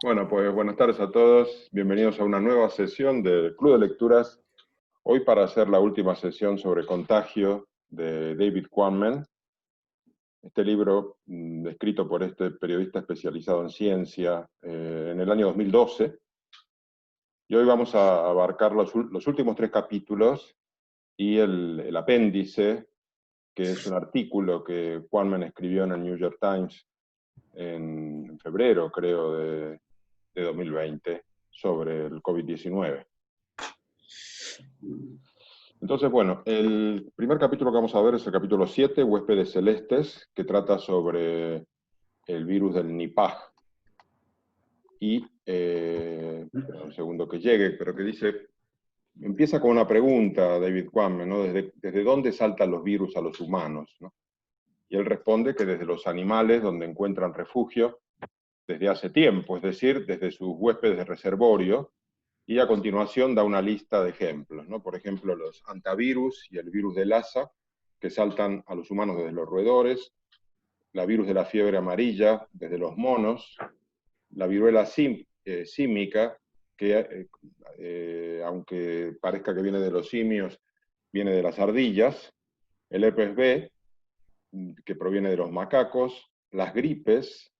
Bueno, pues buenas tardes a todos. Bienvenidos a una nueva sesión del Club de Lecturas. Hoy para hacer la última sesión sobre contagio de David Quammen. Este libro, escrito por este periodista especializado en ciencia en el año 2012. Y hoy vamos a abarcar los últimos 3 capítulos y el apéndice, que es un artículo que Quammen escribió en el New York Times en febrero, creo, de 2020, sobre el COVID-19. Entonces, bueno, el primer capítulo que vamos a ver es el capítulo 7, Huéspedes Celestes, que trata sobre el virus del Nipah. Y, espera un segundo que llegue, pero que dice, empieza con una pregunta, David Quammen, ¿no? ¿Desde dónde saltan los virus a los humanos? ¿No? Y él responde que desde los animales, donde encuentran refugio desde hace tiempo, es decir, desde sus huéspedes de reservorio, y a continuación da una lista de ejemplos, ¿no? Por ejemplo, los antivirus y el virus de Lassa, que saltan a los humanos desde los roedores, la virus de la fiebre amarilla desde los monos, la viruela símica, que aunque parezca que viene de los simios, viene de las ardillas, el herpes B, que proviene de los macacos, las gripes,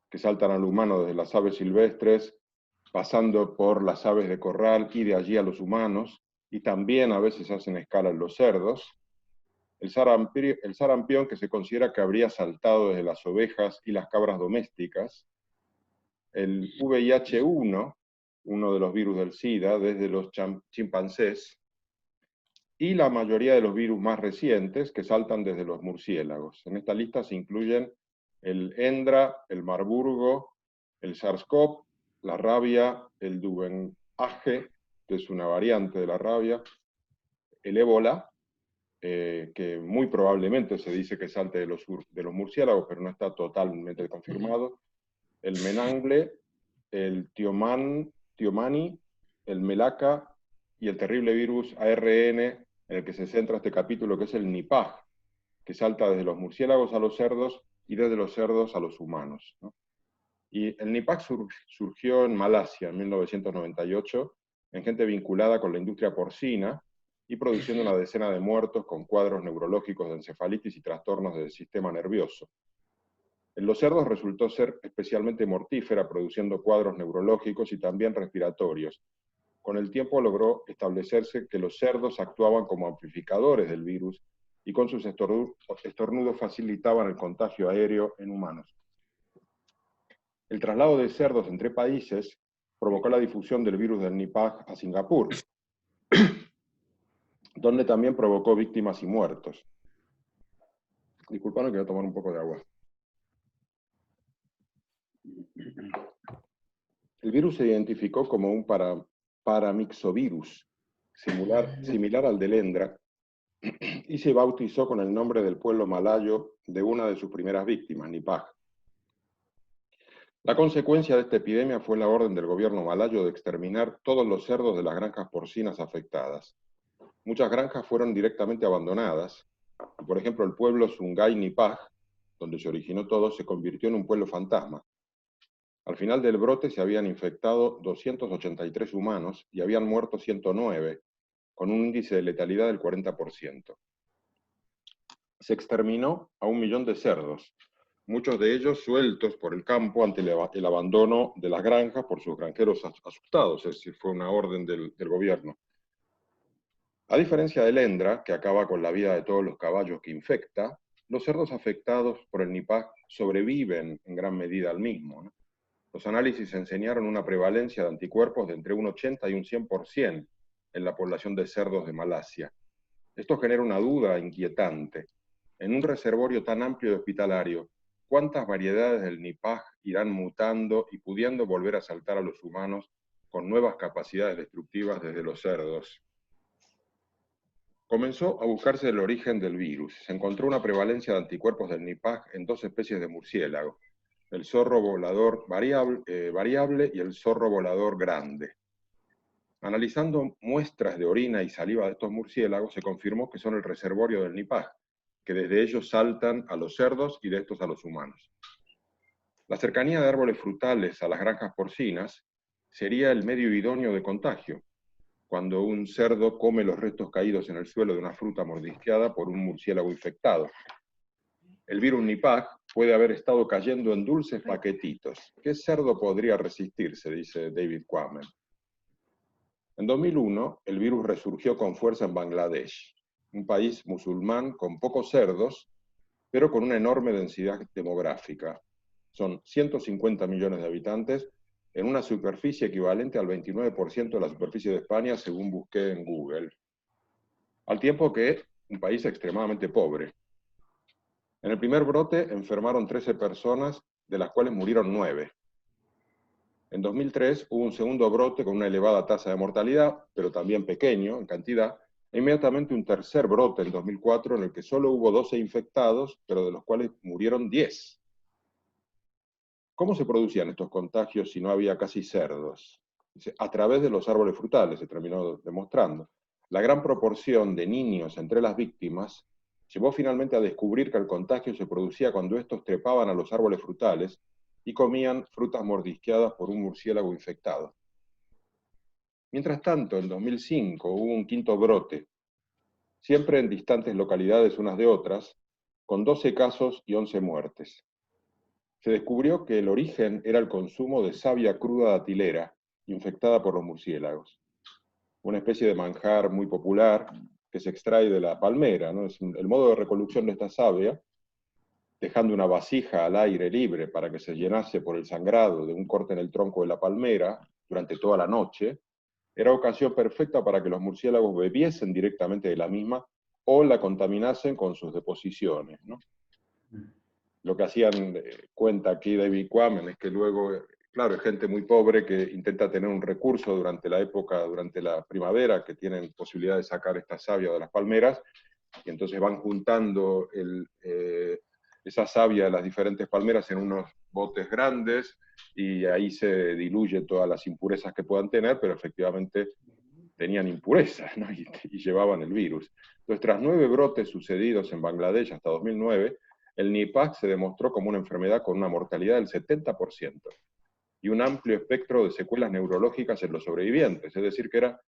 que saltan al humano desde las aves silvestres, pasando por las aves de corral y de allí a los humanos, y también a veces hacen escala en los cerdos. El sarampión, que se considera que habría saltado desde las ovejas y las cabras domésticas. El VIH-1, uno de los virus del SIDA, desde los chimpancés. Y la mayoría de los virus más recientes que saltan desde los murciélagos. En esta lista se incluyen el Hendra, el Marburgo, el SARS-CoV, la rabia, el Duvenage, que es una variante de la rabia, el ébola, que muy probablemente se dice que salte de los murciélagos, pero no está totalmente confirmado, el menangle, el tiomani, el melaca y el terrible virus ARN en el que se centra este capítulo, que es el Nipah, que salta desde los murciélagos a los cerdos y desde los cerdos a los humanos, ¿no? Y el Nipah surgió en Malasia en 1998, en gente vinculada con la industria porcina y produciendo una decena de muertos con cuadros neurológicos de encefalitis y trastornos del sistema nervioso. En los cerdos resultó ser especialmente mortífera, produciendo cuadros neurológicos y también respiratorios. Con el tiempo logró establecerse que los cerdos actuaban como amplificadores del virus y con sus estornudos facilitaban el contagio aéreo en humanos. El traslado de cerdos entre países provocó la difusión del virus del Nipah a Singapur, donde también provocó víctimas y muertos. Disculpadme que voy a tomar un poco de agua. El virus se identificó como un paramyxovirus, similar al del Hendra, y se bautizó con el nombre del pueblo malayo de una de sus primeras víctimas, Nipah. La consecuencia de esta epidemia fue la orden del gobierno malayo de exterminar todos los cerdos de las granjas porcinas afectadas. Muchas granjas fueron directamente abandonadas, y por ejemplo el pueblo Sungai Nipah, donde se originó todo, se convirtió en un pueblo fantasma. Al final del brote se habían infectado 283 humanos y habían muerto 109, con un índice de letalidad del 40%. Se exterminó a 1 millón de cerdos, muchos de ellos sueltos por el campo ante el abandono de las granjas por sus granjeros asustados, es decir, fue una orden del gobierno. A diferencia del Hendra, que acaba con la vida de todos los caballos que infecta, los cerdos afectados por el Nipah sobreviven en gran medida al mismo, ¿no? Los análisis enseñaron una prevalencia de anticuerpos de entre un 80 y un 100% en la población de cerdos de Malasia. Esto genera una duda inquietante. En un reservorio tan amplio y hospitalario, ¿cuántas variedades del Nipah irán mutando y pudiendo volver a saltar a los humanos con nuevas capacidades destructivas desde los cerdos? Comenzó a buscarse el origen del virus. Se encontró una prevalencia de anticuerpos del Nipah en 2 especies de murciélago, el zorro volador variable y el zorro volador grande. Analizando muestras de orina y saliva de estos murciélagos, se confirmó que son el reservorio del Nipah, que desde ellos saltan a los cerdos y de estos a los humanos. La cercanía de árboles frutales a las granjas porcinas sería el medio idóneo de contagio, cuando un cerdo come los restos caídos en el suelo de una fruta mordisqueada por un murciélago infectado. El virus Nipah puede haber estado cayendo en dulces paquetitos. ¿Qué cerdo podría resistirse?, dice David Quammen. En 2001, el virus resurgió con fuerza en Bangladesh, un país musulmán con pocos cerdos, pero con una enorme densidad demográfica. Son 150 millones de habitantes en una superficie equivalente al 29% de la superficie de España, según busqué en Google. Al tiempo que un país extremadamente pobre. En el primer brote enfermaron 13 personas, de las cuales murieron 9. En 2003 hubo un segundo brote con una elevada tasa de mortalidad, pero también pequeño en cantidad, e inmediatamente un tercer brote en 2004 en el que solo hubo 12 infectados, pero de los cuales murieron 10. ¿Cómo se producían estos contagios si no había casi cerdos? A través de los árboles frutales, se terminó demostrando. La gran proporción de niños entre las víctimas llevó finalmente a descubrir que el contagio se producía cuando estos trepaban a los árboles frutales y comían frutas mordisqueadas por un murciélago infectado. Mientras tanto, en 2005 hubo un quinto brote, siempre en distantes localidades unas de otras, con 12 casos y 11 muertes. Se descubrió que el origen era el consumo de savia cruda datilera, infectada por los murciélagos. Una especie de manjar muy popular que se extrae de la palmera, ¿no? Es el modo de recolección de esta savia, dejando una vasija al aire libre para que se llenase por el sangrado de un corte en el tronco de la palmera durante toda la noche, era ocasión perfecta para que los murciélagos bebiesen directamente de la misma o la contaminasen con sus deposiciones, ¿no? Lo que hacían, cuenta aquí David Quammen, es que luego, claro, hay gente muy pobre que intenta tener un recurso durante la época, durante la primavera, que tienen posibilidad de sacar esta savia de las palmeras, y entonces van juntando esa savia de las diferentes palmeras en unos botes grandes, y ahí se diluye todas las impurezas que puedan tener, pero efectivamente tenían impurezas, ¿no? y llevaban el virus. Entonces, tras 9 brotes sucedidos en Bangladesh hasta 2009, el Nipah se demostró como una enfermedad con una mortalidad del 70% y un amplio espectro de secuelas neurológicas en los sobrevivientes, es decir, que era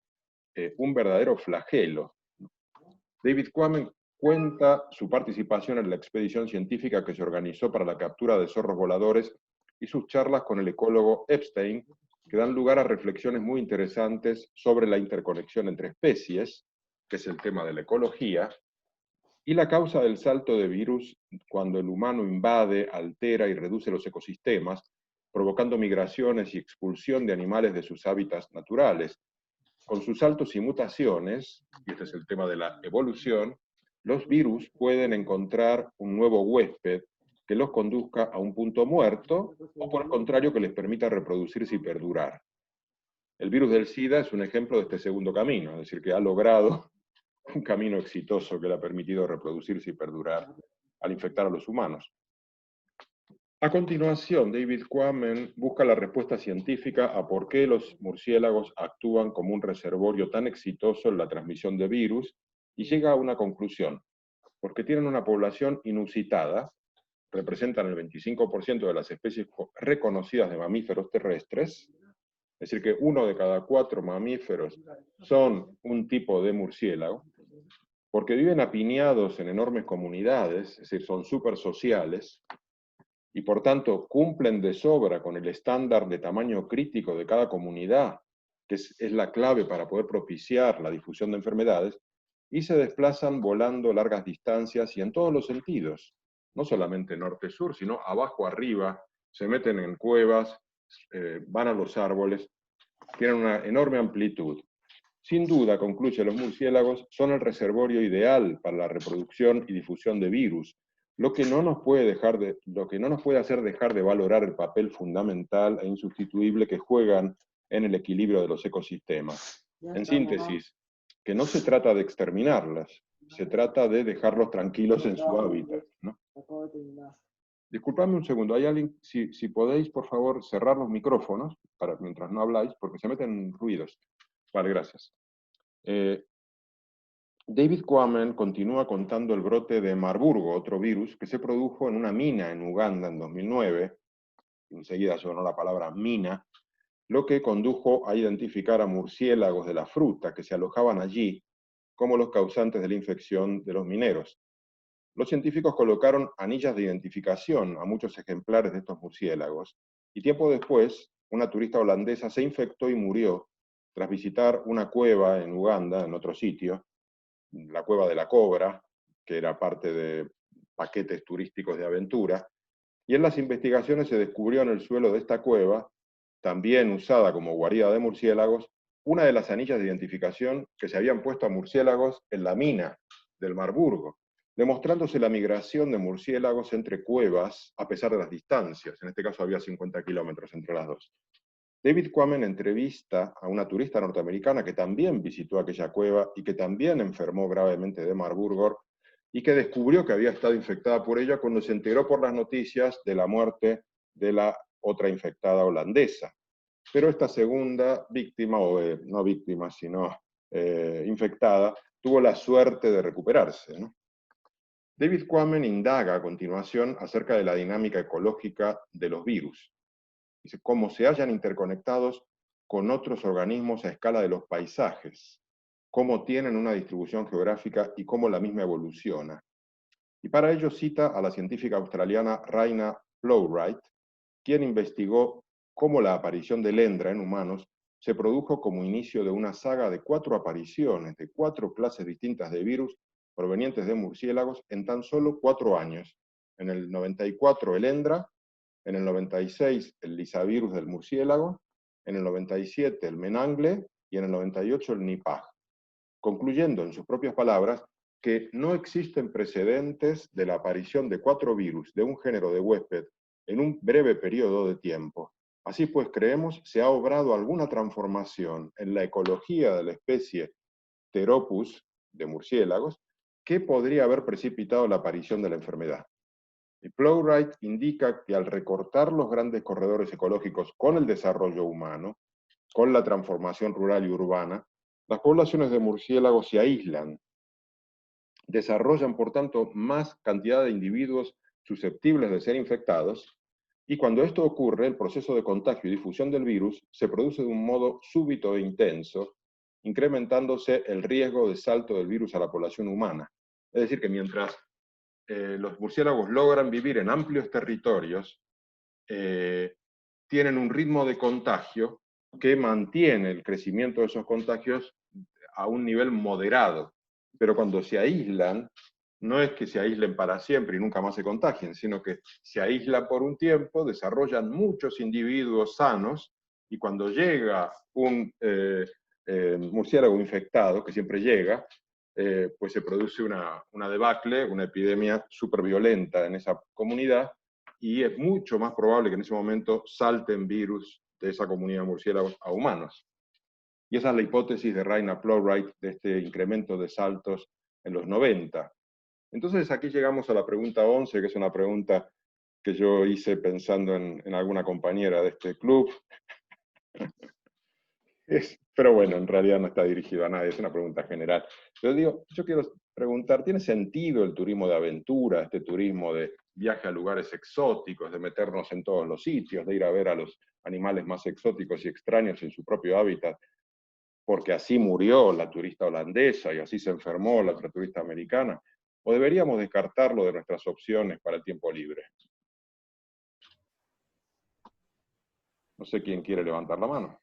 un verdadero flagelo. David Quammen cuenta su participación en la expedición científica que se organizó para la captura de zorros voladores y sus charlas con el ecólogo Epstein, que dan lugar a reflexiones muy interesantes sobre la interconexión entre especies, que es el tema de la ecología, y la causa del salto de virus cuando el humano invade, altera y reduce los ecosistemas, provocando migraciones y expulsión de animales de sus hábitats naturales. Con sus saltos y mutaciones, y este es el tema de la evolución, los virus pueden encontrar un nuevo huésped que los conduzca a un punto muerto, o por el contrario, que les permita reproducirse y perdurar. El virus del SIDA es un ejemplo de este segundo camino, es decir, que ha logrado un camino exitoso que le ha permitido reproducirse y perdurar al infectar a los humanos. A continuación, David Quammen busca la respuesta científica a por qué los murciélagos actúan como un reservorio tan exitoso en la transmisión de virus y llega a una conclusión. Porque tienen una población inusitada, representan el 25% de las especies reconocidas de mamíferos terrestres, es decir, que 1 de cada 4 mamíferos son un tipo de murciélago, porque viven apiñados en enormes comunidades, es decir, son súper sociales, y por tanto cumplen de sobra con el estándar de tamaño crítico de cada comunidad, que es la clave para poder propiciar la difusión de enfermedades, y se desplazan volando largas distancias y en todos los sentidos, no solamente norte-sur, sino abajo-arriba, se meten en cuevas, van a los árboles, tienen una enorme amplitud. Sin duda, concluye, los murciélagos son el reservorio ideal para la reproducción y difusión de virus, lo que no nos puede hacer dejar de valorar el papel fundamental e insustituible que juegan en el equilibrio de los ecosistemas. En síntesis, que no se trata de exterminarlas, se trata de dejarlos tranquilos en su hábitat, ¿no? Disculpadme un segundo, ¿hay alguien, si podéis, por favor, cerrar los micrófonos mientras no habláis, porque se meten ruidos? Vale, gracias. David Quammen continúa contando el brote de Marburgo, otro virus que se produjo en una mina en Uganda en 2009, enseguida sonó la palabra mina, lo que condujo a identificar a murciélagos de la fruta que se alojaban allí como los causantes de la infección de los mineros. Los científicos colocaron anillas de identificación a muchos ejemplares de estos murciélagos, y tiempo después, una turista holandesa se infectó y murió tras visitar una cueva en Uganda, en otro sitio, la Cueva de la Cobra, que era parte de paquetes turísticos de aventura, y en las investigaciones se descubrió en el suelo de esta cueva, también usada como guarida de murciélagos, una de las anillas de identificación que se habían puesto a murciélagos en la mina del Marburgo, demostrándose la migración de murciélagos entre cuevas a pesar de las distancias. En este caso había 50 kilómetros entre las dos. David Quammen entrevista a una turista norteamericana que también visitó aquella cueva y que también enfermó gravemente de Marburgo y que descubrió que había estado infectada por ella cuando se enteró por las noticias de la muerte de la otra infectada holandesa. Pero esta segunda víctima, o no víctima, sino infectada, tuvo la suerte de recuperarse, ¿no? David Quammen indaga a continuación acerca de la dinámica ecológica de los virus. Dice, cómo se hallan interconectados con otros organismos a escala de los paisajes, cómo tienen una distribución geográfica y cómo la misma evoluciona. Y para ello cita a la científica australiana Raina Plowright, quien investigó cómo la aparición del ENDRA en humanos se produjo como inicio de una saga de 4 apariciones de 4 clases distintas de virus provenientes de murciélagos en tan solo 4 años. En el 94 el ENDRA, en el 96 el lisavirus del murciélago, en el 97 el menangle y en el 98 el nipah, concluyendo en sus propias palabras que no existen precedentes de la aparición de 4 virus de un género de huésped en un breve periodo de tiempo. Así pues, creemos se ha obrado alguna transformación en la ecología de la especie Pteropus de murciélagos que podría haber precipitado la aparición de la enfermedad. Y Plowright indica que al recortar los grandes corredores ecológicos con el desarrollo humano, con la transformación rural y urbana, las poblaciones de murciélagos se aíslan, desarrollan por tanto más cantidad de individuos susceptibles de ser infectados, y cuando esto ocurre, el proceso de contagio y difusión del virus se produce de un modo súbito e intenso, incrementándose el riesgo de salto del virus a la población humana. Es decir, que mientras los murciélagos logran vivir en amplios territorios, tienen un ritmo de contagio que mantiene el crecimiento de esos contagios a un nivel moderado. Pero cuando se aíslan, no es que se aíslen para siempre y nunca más se contagien, sino que se aíslan por un tiempo, desarrollan muchos individuos sanos, y cuando llega un murciélago infectado, que siempre llega, pues se produce una debacle, una epidemia súper violenta en esa comunidad, y es mucho más probable que en ese momento salten virus de esa comunidad de murciélagos a humanos. Y esa es la hipótesis de Raina Plowright de este incremento de saltos en los 90. Entonces aquí llegamos a la pregunta 11, que es una pregunta que yo hice pensando en alguna compañera de este club. Pero bueno, en realidad no está dirigido a nadie, es una pregunta general. Yo digo, yo quiero preguntar, ¿tiene sentido el turismo de aventura, este turismo de viaje a lugares exóticos, de meternos en todos los sitios, de ir a ver a los animales más exóticos y extraños en su propio hábitat? Porque así murió la turista holandesa y así se enfermó la otra turista americana. ¿O deberíamos descartarlo de nuestras opciones para el tiempo libre? No sé quién quiere levantar la mano.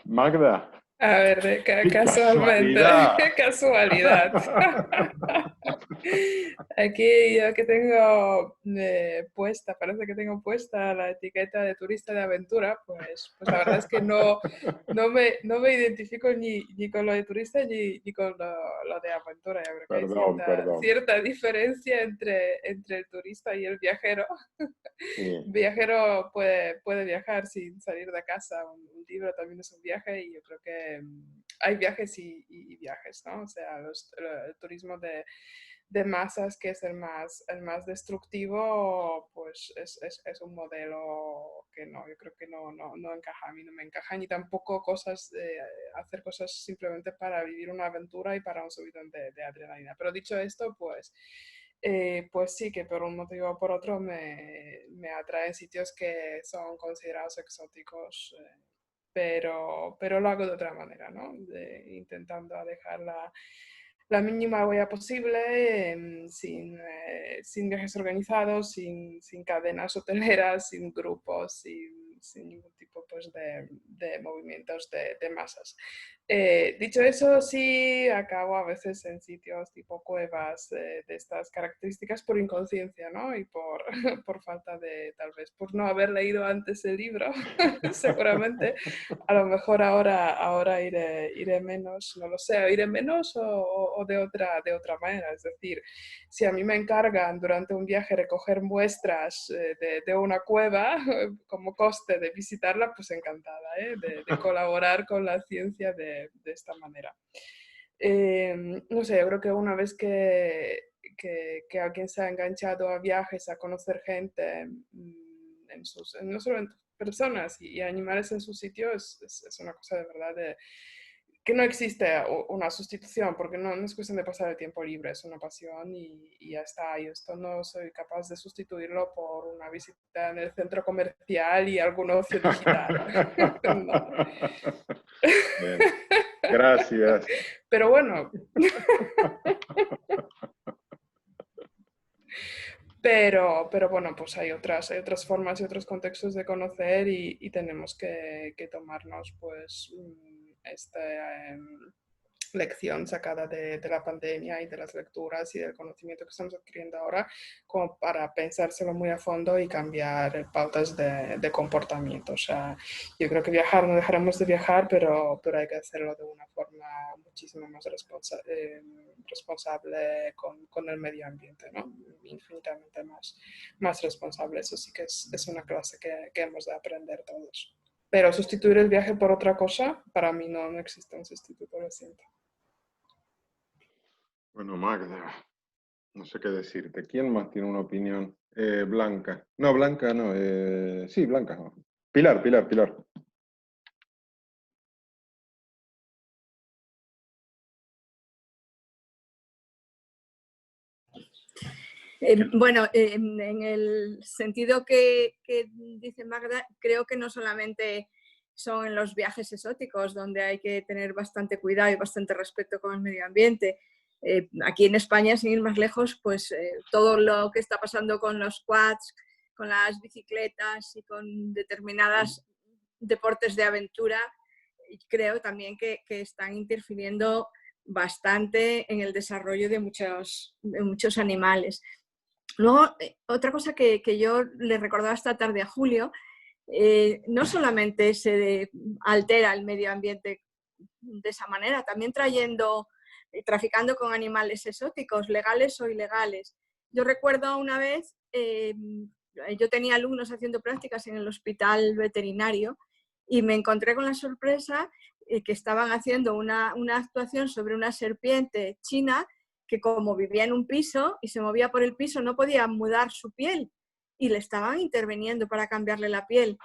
Magda. A ver, ¡Qué casualmente, casualidad! qué casualidad. Aquí yo que tengo puesta, parece que tengo puesta la etiqueta de turista de aventura, pues la verdad es que no me identifico ni con lo de turista ni con lo de aventura. Yo creo que hay Perdón, perdón. cierta diferencia entre el turista y el viajero. Sí. Viajero puede viajar sin salir de casa. Un libro también es un viaje y yo creo que hay viajes y viajes, ¿no? O sea, el turismo de masas, que es el más destructivo, pues es un modelo que no, yo creo que no encaja. A mí no me encaja, ni tampoco hacer cosas simplemente para vivir una aventura y para un subidón de adrenalina. Pero dicho esto, pues pues sí que por un motivo o por otro me atraen sitios que son considerados exóticos, pero lo hago de otra manera, ¿no? Intentando dejar la mínima huella posible, sin viajes organizados, sin cadenas hoteleras, sin grupos, sin ningún tipo pues, de movimientos de masas. Dicho eso, sí acabo a veces en sitios tipo cuevas de estas características por inconsciencia, ¿no? Y por, por falta de, tal vez, por no haber leído antes el libro, seguramente. A lo mejor ahora iré menos, no lo sé, iré menos o de otra manera. Es decir, si a mí me encargan durante un viaje recoger muestras de una cueva como coste de visitarla, pues encantada de colaborar con la ciencia de esta manera. No sé, yo creo que una vez que alguien se ha enganchado a viajes, a conocer gente, no solo en personas y animales en su sitio, es una cosa de verdad que no existe una sustitución, porque no es cuestión de pasar el tiempo libre, es una pasión y ya está. Y esto no soy capaz de sustituirlo por una visita en el centro comercial y algún ocio digital. No. Bien. Gracias. Pero bueno. Pero bueno, pues hay otras formas y otros contextos de conocer y tenemos que tomarnos pues esta lección sacada de la pandemia y de las lecturas y del conocimiento que estamos adquiriendo ahora como para pensárselo muy a fondo y cambiar pautas de comportamiento. O sea, yo creo que viajar no dejaremos de viajar, pero hay que hacerlo de una forma muchísimo más responsable con el medio ambiente, ¿no? Infinitamente más responsable. Eso sí que es una clase que hemos de aprender todos. Pero sustituir el viaje por otra cosa, para mí no existe un sustituto, lo siento. Bueno, Magda, no sé qué decirte. ¿Quién más tiene una opinión? Blanca. No, Blanca no. Sí, Blanca no. Pilar. Bueno, en el sentido que dice Magda, creo que no solamente son en los viajes exóticos donde hay que tener bastante cuidado y bastante respeto con el medio ambiente. Aquí en España, sin ir más lejos, pues todo lo que está pasando con los quads, con las bicicletas y con determinados deportes de aventura, creo también que están interfiriendo bastante en el desarrollo de muchos animales. Luego, otra cosa que yo le recordaba esta tarde a Julio, no solamente se altera el medio ambiente de esa manera, también traficando con animales exóticos, legales o ilegales. Yo recuerdo una vez, yo tenía alumnos haciendo prácticas en el hospital veterinario y me encontré con la sorpresa que estaban haciendo una actuación sobre una serpiente china que como vivía en un piso y se movía por el piso no podía mudar su piel y le estaban interviniendo para cambiarle la piel.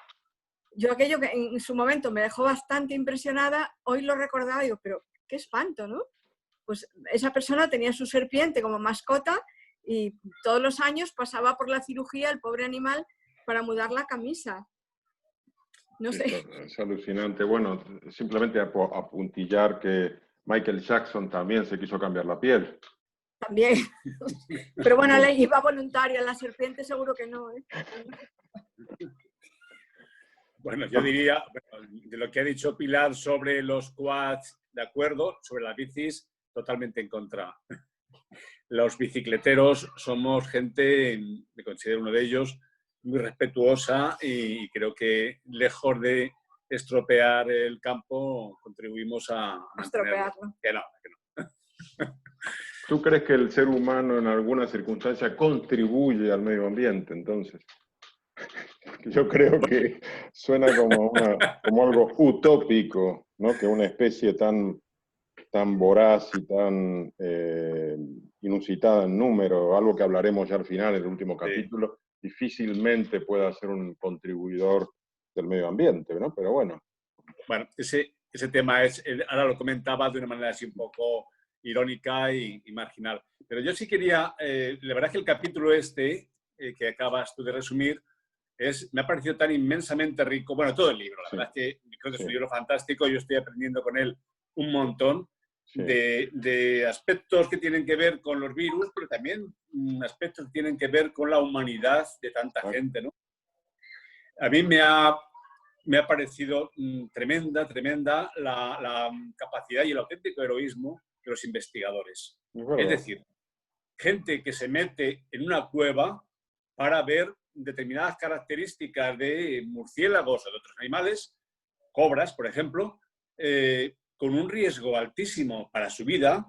Yo aquello que en su momento me dejó bastante impresionada, hoy lo recordaba y digo, pero qué espanto, ¿no? Pues esa persona tenía su serpiente como mascota y todos los años pasaba por la cirugía el pobre animal para mudar la camisa. No sé. Es alucinante. Bueno, simplemente apuntillar que Michael Jackson también se quiso cambiar la piel. También. Pero bueno, le iba voluntaria, la serpiente seguro que no, ¿eh? Bueno, yo diría, de lo que ha dicho Pilar sobre los quads, de acuerdo, sobre las bicis, totalmente en contra. Los bicicleteros somos gente, me considero uno de ellos, muy respetuosa y creo que lejos de estropear el campo, contribuimos a estropearlo. Que no. ¿Tú crees que el ser humano en alguna circunstancia contribuye al medio ambiente, entonces? Yo creo que suena como algo utópico, ¿no? Que una especie tan voraz y tan inusitada en número, algo que hablaremos ya al final, en el último capítulo, difícilmente pueda ser un contribuidor del medio ambiente, ¿no? Pero bueno. Bueno, ese tema ahora lo comentaba de una manera así un poco irónica y marginal. Pero yo sí quería, la verdad es que el capítulo este, que acabas tú de resumir, me ha parecido tan inmensamente rico. Bueno, todo el libro, la verdad es que creo que es un libro fantástico. Yo estoy aprendiendo con él un montón de aspectos que tienen que ver con los virus, pero también aspectos que tienen que ver con la humanidad de tanta gente, ¿no? A mí me ha parecido tremenda la capacidad y el auténtico heroísmo de los investigadores. Es decir, gente que se mete en una cueva para ver determinadas características de murciélagos o de otros animales, cobras, por ejemplo, con un riesgo altísimo para su vida.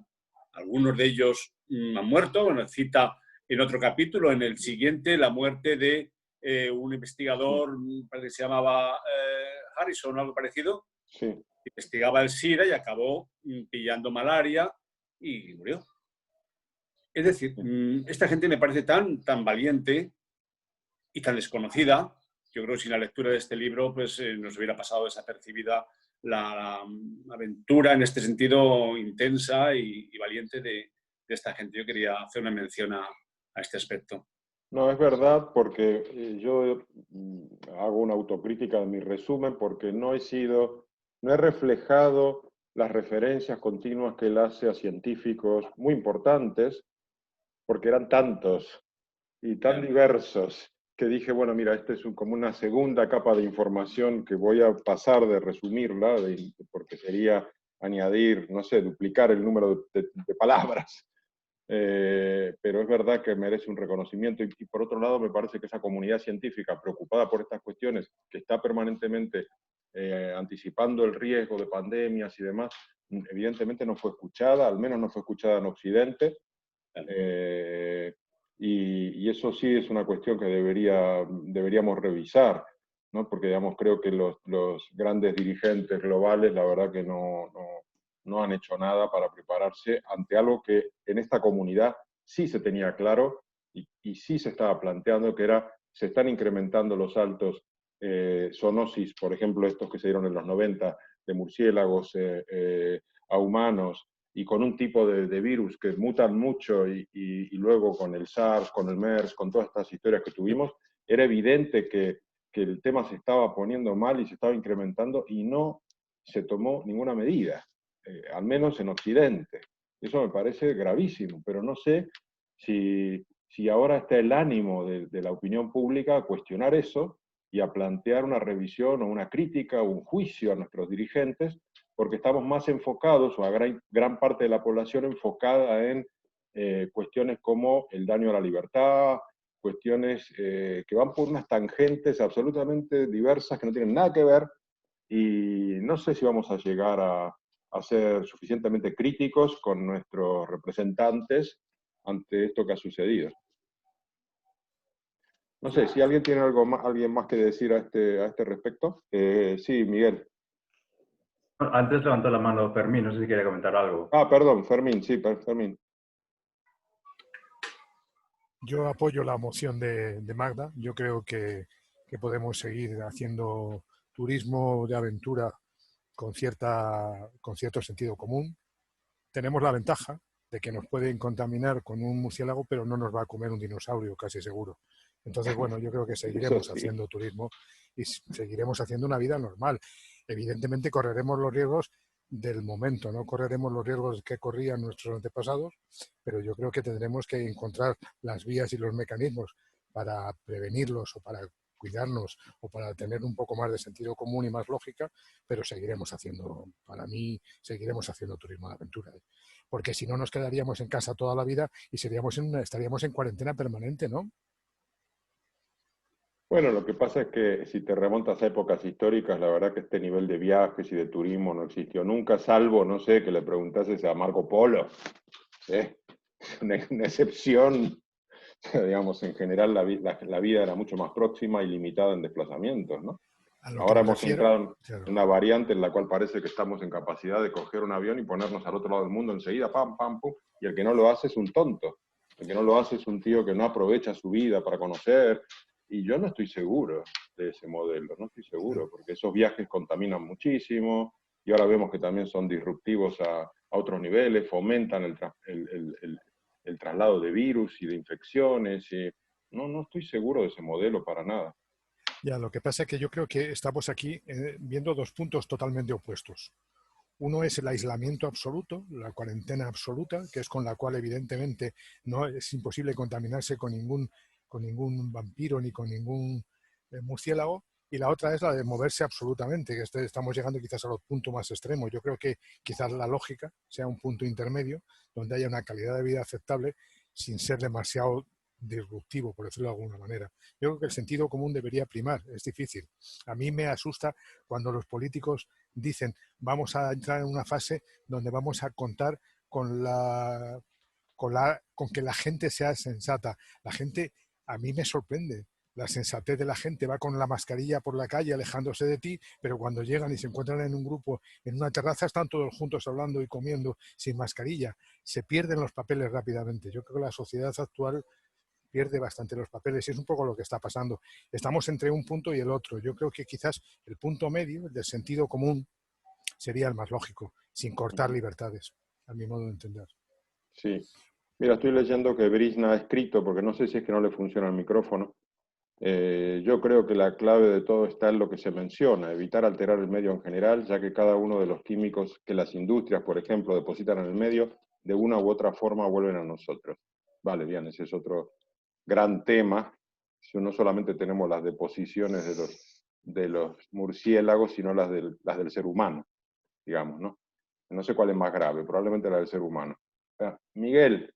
Algunos de ellos han muerto. Bueno, cita en otro capítulo, en el siguiente, la muerte de un investigador, parece que se llamaba Harrison o algo parecido, investigaba el SIDA y acabó pillando malaria y murió. Es decir, esta gente me parece tan valiente y tan desconocida. Yo creo que sin la lectura de este libro pues, nos hubiera pasado desapercibida la aventura en este sentido intensa y valiente de esta gente. Yo quería hacer una mención a este aspecto. No, es verdad, porque yo hago una autocrítica de mi resumen porque no he reflejado las referencias continuas que él hace a científicos muy importantes, porque eran tantos y tan diversos que dije, bueno, mira, este es como una segunda capa de información que voy a pasar de resumirla, porque sería añadir, no sé, duplicar el número de palabras. Pero es verdad que merece un reconocimiento y por otro lado me parece que esa comunidad científica preocupada por estas cuestiones, que está permanentemente anticipando el riesgo de pandemias y demás, evidentemente no fue escuchada, al menos no fue escuchada en Occidente, y eso sí es una cuestión que deberíamos revisar, ¿no? Porque digamos, creo que los grandes dirigentes globales la verdad que no han hecho nada para prepararse ante algo que en esta comunidad sí se tenía claro y sí se estaba planteando, que se están incrementando los altos zoonosis, por ejemplo, estos que se dieron en los 90, de murciélagos a humanos, y con un tipo de virus que mutan mucho y luego con el SARS, con el MERS, con todas estas historias que tuvimos, era evidente que el tema se estaba poniendo mal y se estaba incrementando y no se tomó ninguna medida. Al menos en Occidente. Eso me parece gravísimo, pero no sé si ahora está el ánimo de la opinión pública a cuestionar eso y a plantear una revisión o una crítica o un juicio a nuestros dirigentes, porque estamos más enfocados, o a gran parte de la población enfocada en cuestiones como el daño a la libertad, cuestiones que van por unas tangentes absolutamente diversas que no tienen nada que ver, y no sé si vamos a llegar a ser suficientemente críticos con nuestros representantes ante esto que ha sucedido. No sé, si alguien tiene alguien más que decir a este respecto. Sí, Miguel. Antes levantó la mano Fermín, no sé si quiere comentar algo. Ah, perdón, Fermín, sí, Fermín. Yo apoyo la moción de Magda. Yo creo que podemos seguir haciendo turismo de aventura con cierto sentido común. Tenemos la ventaja de que nos pueden contaminar con un murciélago, pero no nos va a comer un dinosaurio, casi seguro. Entonces, bueno, yo creo que seguiremos haciendo turismo y seguiremos haciendo una vida normal. Evidentemente correremos los riesgos del momento, no correremos los riesgos que corrían nuestros antepasados, pero yo creo que tendremos que encontrar las vías y los mecanismos para prevenirlos o para cuidarnos o para tener un poco más de sentido común y más lógica, pero seguiremos haciendo, para mí, seguiremos haciendo turismo de aventura. Porque si no nos quedaríamos en casa toda la vida y estaríamos en cuarentena permanente, ¿no? Bueno, lo que pasa es que si te remontas a épocas históricas, la verdad que este nivel de viajes y de turismo no existió nunca, salvo, no sé, que le preguntases a Marco Polo. ¿Sí? Una excepción. Digamos, en general la vida era mucho más próxima y limitada en desplazamientos, ¿no? Ahora hemos entrado en una variante en la cual parece que estamos en capacidad de coger un avión y ponernos al otro lado del mundo enseguida, pam, pam, pum, y el que no lo hace es un tonto. El que no lo hace es un tío que no aprovecha su vida para conocer, y yo no estoy seguro de ese modelo, no estoy seguro, porque esos viajes contaminan muchísimo, y ahora vemos que también son disruptivos a otros niveles, fomentan el traslado de virus y de infecciones. No estoy seguro de ese modelo para nada. Ya, lo que pasa es que yo creo que estamos aquí viendo dos puntos totalmente opuestos. Uno es el aislamiento absoluto, la cuarentena absoluta, que es con la cual evidentemente no es imposible contaminarse con ningún vampiro ni con ningún murciélago. Y la otra es la de moverse absolutamente, que estamos llegando quizás a los puntos más extremos. Yo creo que quizás la lógica sea un punto intermedio donde haya una calidad de vida aceptable sin ser demasiado disruptivo, por decirlo de alguna manera. Yo creo que el sentido común debería primar. Es difícil. A mí me asusta cuando los políticos dicen vamos a entrar en una fase donde vamos a contar con que la gente sea sensata. La gente, a mí me sorprende. La sensatez de la gente va con la mascarilla por la calle alejándose de ti, pero cuando llegan y se encuentran en un grupo, en una terraza, están todos juntos hablando y comiendo sin mascarilla. Se pierden los papeles rápidamente. Yo creo que la sociedad actual pierde bastante los papeles y es un poco lo que está pasando. Estamos entre un punto y el otro. Yo creo que quizás el punto medio, el del sentido común, sería el más lógico, sin cortar libertades, a mi modo de entender. Sí. Mira, estoy leyendo que Brisna ha escrito, porque no sé si es que no le funciona el micrófono. Yo creo que la clave de todo está en lo que se menciona, evitar alterar el medio en general, ya que cada uno de los químicos que las industrias, por ejemplo, depositan en el medio, de una u otra forma vuelven a nosotros. Vale, bien, ese es otro gran tema. Si no solamente tenemos las deposiciones de los murciélagos, sino las del ser humano, digamos, ¿no? No sé cuál es más grave, probablemente la del ser humano. Miguel.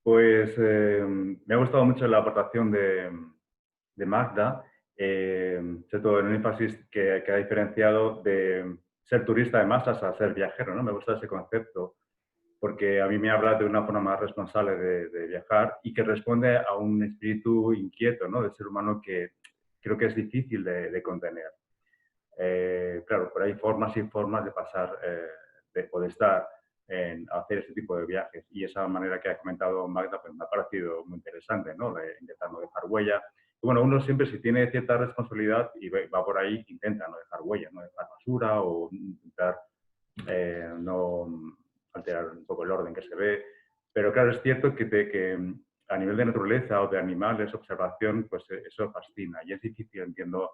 Pues me ha gustado mucho la aportación de Magda, sobre todo en un énfasis que ha diferenciado de ser turista de masas a ser viajero, ¿no? Me gusta ese concepto, porque a mí me habla de una forma más responsable de viajar y que responde a un espíritu inquieto, ¿no? Del ser humano que creo que es difícil de contener. Claro, pero hay formas y formas de pasar o de estar en hacer este tipo de viajes, y esa manera que ha comentado Magda pues me ha parecido muy interesante, ¿no? De intentar no dejar huella. Y bueno, uno siempre, si tiene cierta responsabilidad y va por ahí, intenta no dejar huella, no dejar basura o intentar no alterar un poco el orden que se ve. Pero claro, es cierto que a nivel de naturaleza o de animales, observación, pues eso fascina y es difícil, entiendo,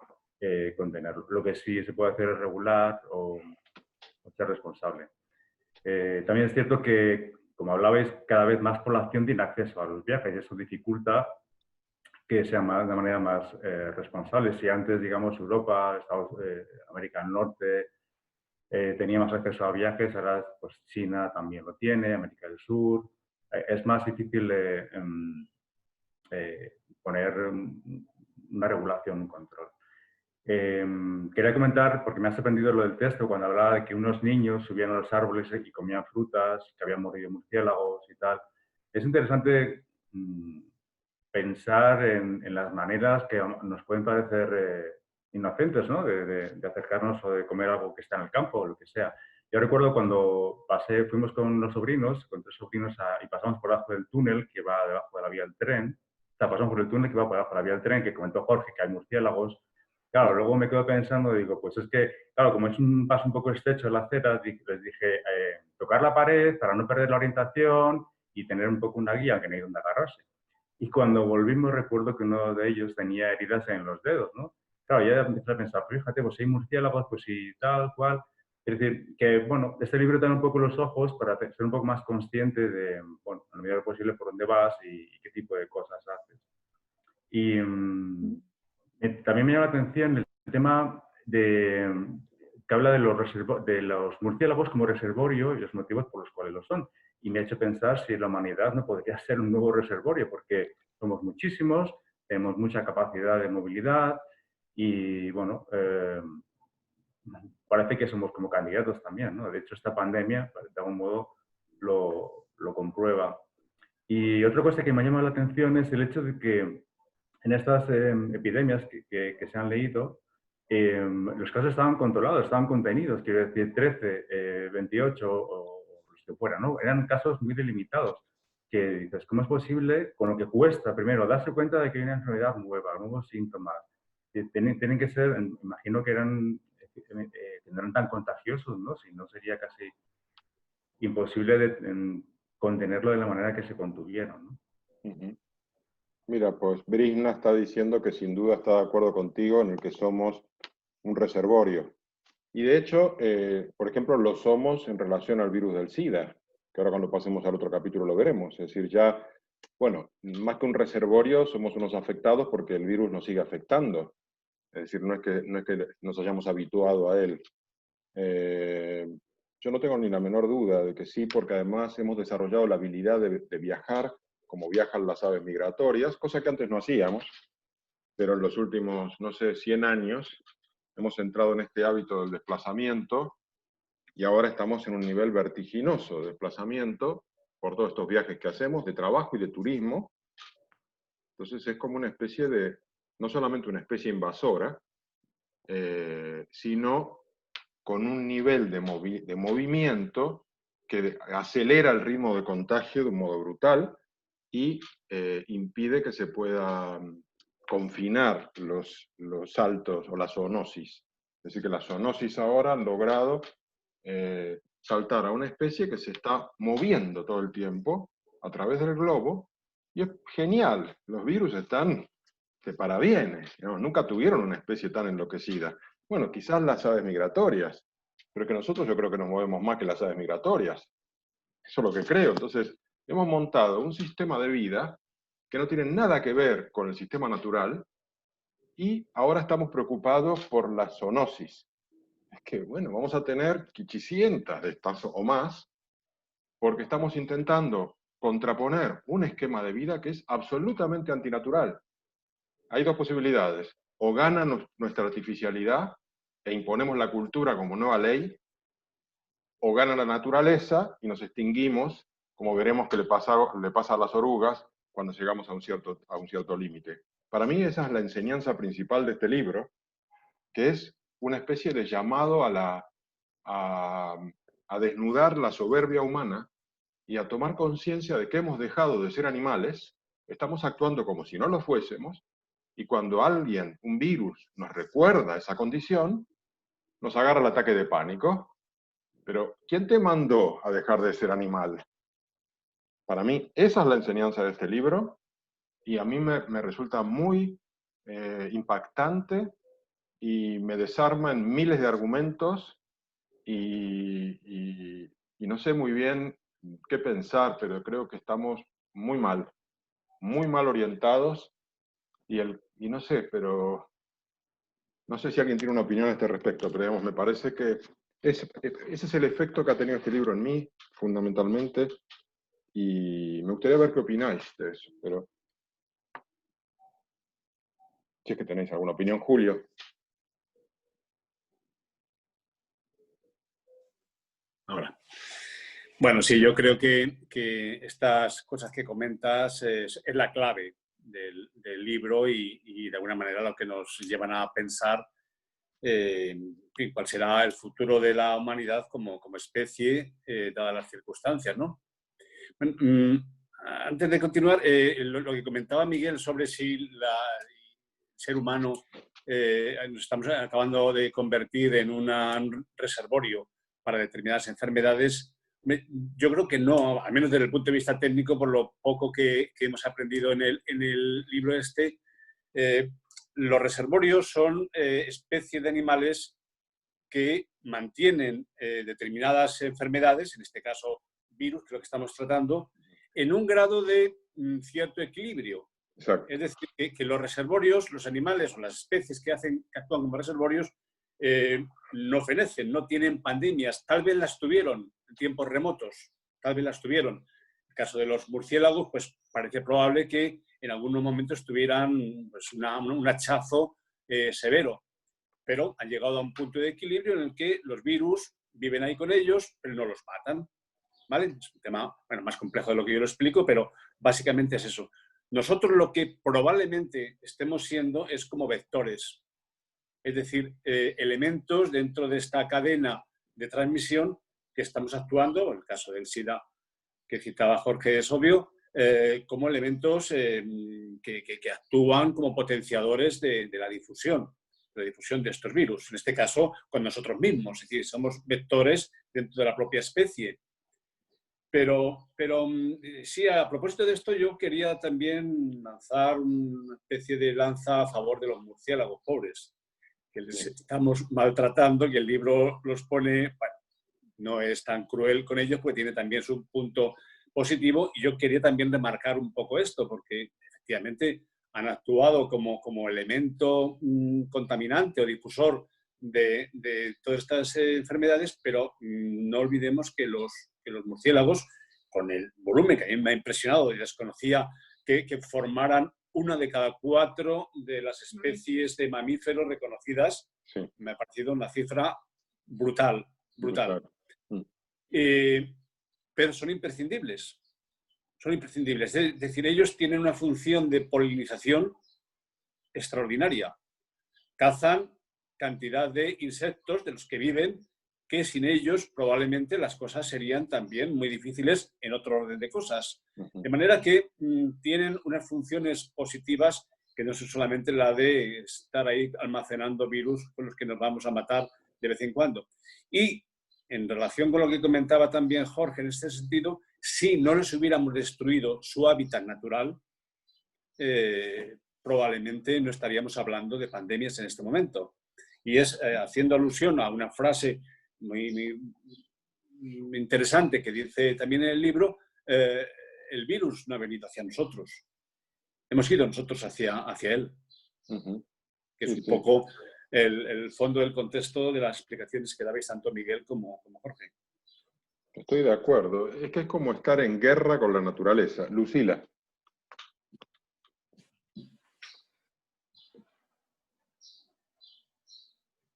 contenerlo. Lo que sí se puede hacer es regular o ser responsable. También es cierto que, como hablabais, cada vez más población tiene acceso a los viajes y eso dificulta que sea de manera más responsable. Si antes, digamos, Europa, América del Norte, tenía más acceso a viajes, ahora pues China también lo tiene, América del Sur. Es más difícil poner una regulación, un control. Quería comentar, porque me ha sorprendido lo del texto, cuando hablaba de que unos niños subían a los árboles y comían frutas, que habían mordido murciélagos y tal. Es interesante pensar en las maneras que nos pueden parecer inocentes, ¿no? De acercarnos o de comer algo que está en el campo o lo que sea. Yo recuerdo cuando fuimos con los sobrinos, con 3 sobrinos, y pasamos por debajo del túnel que va debajo de la vía del tren. O sea, pasamos por el túnel que va por debajo de la vía del tren, que comentó Jorge que hay murciélagos. Claro, luego me quedo pensando, digo, pues es que, claro, como es un paso un poco estrecho en la acera, les dije, tocar la pared para no perder la orientación y tener un poco una guía, que no hay donde agarrarse. Y cuando volvimos recuerdo que uno de ellos tenía heridas en los dedos, ¿no? Claro, ya empecé a pensar, pero fíjate, pues si hay murciélagos, pues si tal, cual. Es decir, que, bueno, este libro te da un poco los ojos para ser un poco más consciente de, bueno, a lo mejor posible por dónde vas y qué tipo de cosas haces. Y también me llama la atención el tema que habla de los murciélagos como reservorio y los motivos por los cuales lo son. Y me ha hecho pensar si la humanidad no podría ser un nuevo reservorio, porque somos muchísimos, tenemos mucha capacidad de movilidad y, bueno, parece que somos como candidatos también, ¿no? De hecho, esta pandemia, de algún modo, lo comprueba. Y otra cosa que me ha llamado la atención es el hecho de que en estas epidemias que se han leído, los casos estaban controlados, estaban contenidos, quiero decir, 13, 28 o los que fueran, ¿no? Eran casos muy delimitados, que dices, ¿cómo es posible, con lo que cuesta, primero, darse cuenta de que hay una enfermedad nueva, nuevos síntomas? Tienen que ser, imagino que no eran tan contagiosos, ¿no? Si no sería casi imposible contenerlo de la manera que se contuvieron, ¿no? Ujú. Mira, pues Brisna está diciendo que sin duda está de acuerdo contigo en el que somos un reservorio. Y de hecho, por ejemplo, lo somos en relación al virus del SIDA, que ahora cuando pasemos al otro capítulo lo veremos. Es decir, ya, bueno, más que un reservorio, somos unos afectados porque el virus nos sigue afectando. Es decir, no es que nos hayamos habituado a él. Yo no tengo ni la menor duda de que sí, porque además hemos desarrollado la habilidad de viajar como viajan las aves migratorias, cosa que antes no hacíamos, pero en los últimos, no sé, 100 años hemos entrado en este hábito del desplazamiento y ahora estamos en un nivel vertiginoso de desplazamiento por todos estos viajes que hacemos de trabajo y de turismo. Entonces es como una especie de, no solamente una especie invasora, sino con un nivel de movimiento que acelera el ritmo de contagio de un modo brutal y impide que se pueda confinar los saltos o la zoonosis. Es decir, que la zoonosis ahora han logrado saltar a una especie que se está moviendo todo el tiempo a través del globo, y es genial. Los virus están de parabienes, ¿no? Nunca tuvieron una especie tan enloquecida. Bueno, quizás las aves migratorias, pero que nosotros yo creo que nos movemos más que las aves migratorias. Eso es lo que creo. Entonces, hemos montado un sistema de vida que no tiene nada que ver con el sistema natural y ahora estamos preocupados por la zoonosis. Es que, bueno, vamos a tener 500 de estas o más porque estamos intentando contraponer un esquema de vida que es absolutamente antinatural. Hay dos posibilidades. O gana nuestra artificialidad e imponemos la cultura como nueva ley, o gana la naturaleza y nos extinguimos, como veremos que le pasa a las orugas cuando llegamos a un cierto límite. Para mí esa es la enseñanza principal de este libro, que es una especie de llamado a desnudar la soberbia humana y a tomar conciencia de que hemos dejado de ser animales, estamos actuando como si no lo fuésemos, y cuando alguien, un virus, nos recuerda esa condición, nos agarra el ataque de pánico. Pero, ¿quién te mandó a dejar de ser animal? Para mí, esa es la enseñanza de este libro, y a mí me resulta muy impactante y me desarma en miles de argumentos y no sé muy bien qué pensar, pero creo que estamos muy mal orientados y no sé, pero no sé si alguien tiene una opinión a este respecto, pero digamos, me parece que ese es el efecto que ha tenido este libro en mí, fundamentalmente, y me gustaría ver qué opináis de eso, pero si es que tenéis alguna opinión, Julio. Ahora. Bueno, sí, yo creo que estas cosas que comentas es la clave del libro y de alguna manera lo que nos llevan a pensar cuál será el futuro de la humanidad como especie, dadas las circunstancias, ¿no? Bueno, antes de continuar, lo que comentaba Miguel sobre si el ser humano nos estamos acabando de convertir en un reservorio para determinadas enfermedades, yo creo que no, al menos desde el punto de vista técnico, por lo poco que hemos aprendido en el libro este. Los reservorios son especies de animales que mantienen determinadas enfermedades, en este caso virus, que es lo que estamos tratando, en un grado de cierto equilibrio. Exacto. Es decir, que los reservorios, los animales o las especies que actúan como reservorios, no fenecen, no tienen pandemias. Tal vez las tuvieron en tiempos remotos, tal vez las tuvieron. En el caso de los murciélagos, pues parece probable que en algunos momentos tuvieran pues, un hachazo severo, pero han llegado a un punto de equilibrio en el que los virus viven ahí con ellos, pero no los matan. ¿Vale? Es un tema más complejo de lo que yo lo explico, pero básicamente es eso. Nosotros lo que probablemente estemos siendo es como vectores, es decir, elementos dentro de esta cadena de transmisión que estamos actuando, en el caso del SIDA que citaba Jorge, es obvio, como elementos que actúan como potenciadores de la difusión de estos virus, en este caso con nosotros mismos, es decir, somos vectores dentro de la propia especie. Pero sí, a propósito de esto, yo quería también lanzar una especie de lanza a favor de los murciélagos pobres, que les estamos maltratando, que el libro los pone, bueno, no es tan cruel con ellos, pues tiene también su punto positivo, y yo quería también remarcar un poco esto, porque efectivamente han actuado como elemento contaminante o difusor de todas estas enfermedades, pero no olvidemos que los murciélagos, con el volumen que a mí me ha impresionado y desconocía que formaran 1 de cada 4 de las especies de mamíferos reconocidas, Sí. me ha parecido una cifra brutal. Claro. Pero son imprescindibles. Son imprescindibles. Es decir, ellos tienen una función de polinización extraordinaria. Cazan cantidad de insectos de los que viven, que sin ellos probablemente las cosas serían también muy difíciles en otro orden de cosas. De manera que tienen unas funciones positivas que no son solamente la de estar ahí almacenando virus con los que nos vamos a matar de vez en cuando. Y en relación con lo que comentaba también Jorge en este sentido, si no les hubiéramos destruido su hábitat natural, probablemente no estaríamos hablando de pandemias en este momento. Y es haciendo alusión a una frase muy interesante que dice también en el libro, el virus no ha venido hacia nosotros, hemos ido nosotros hacia él. Que es un poco el fondo del contexto de las explicaciones que dabais tanto Miguel como Jorge. Estoy de acuerdo. Es que es como estar en guerra con la naturaleza. Lucila.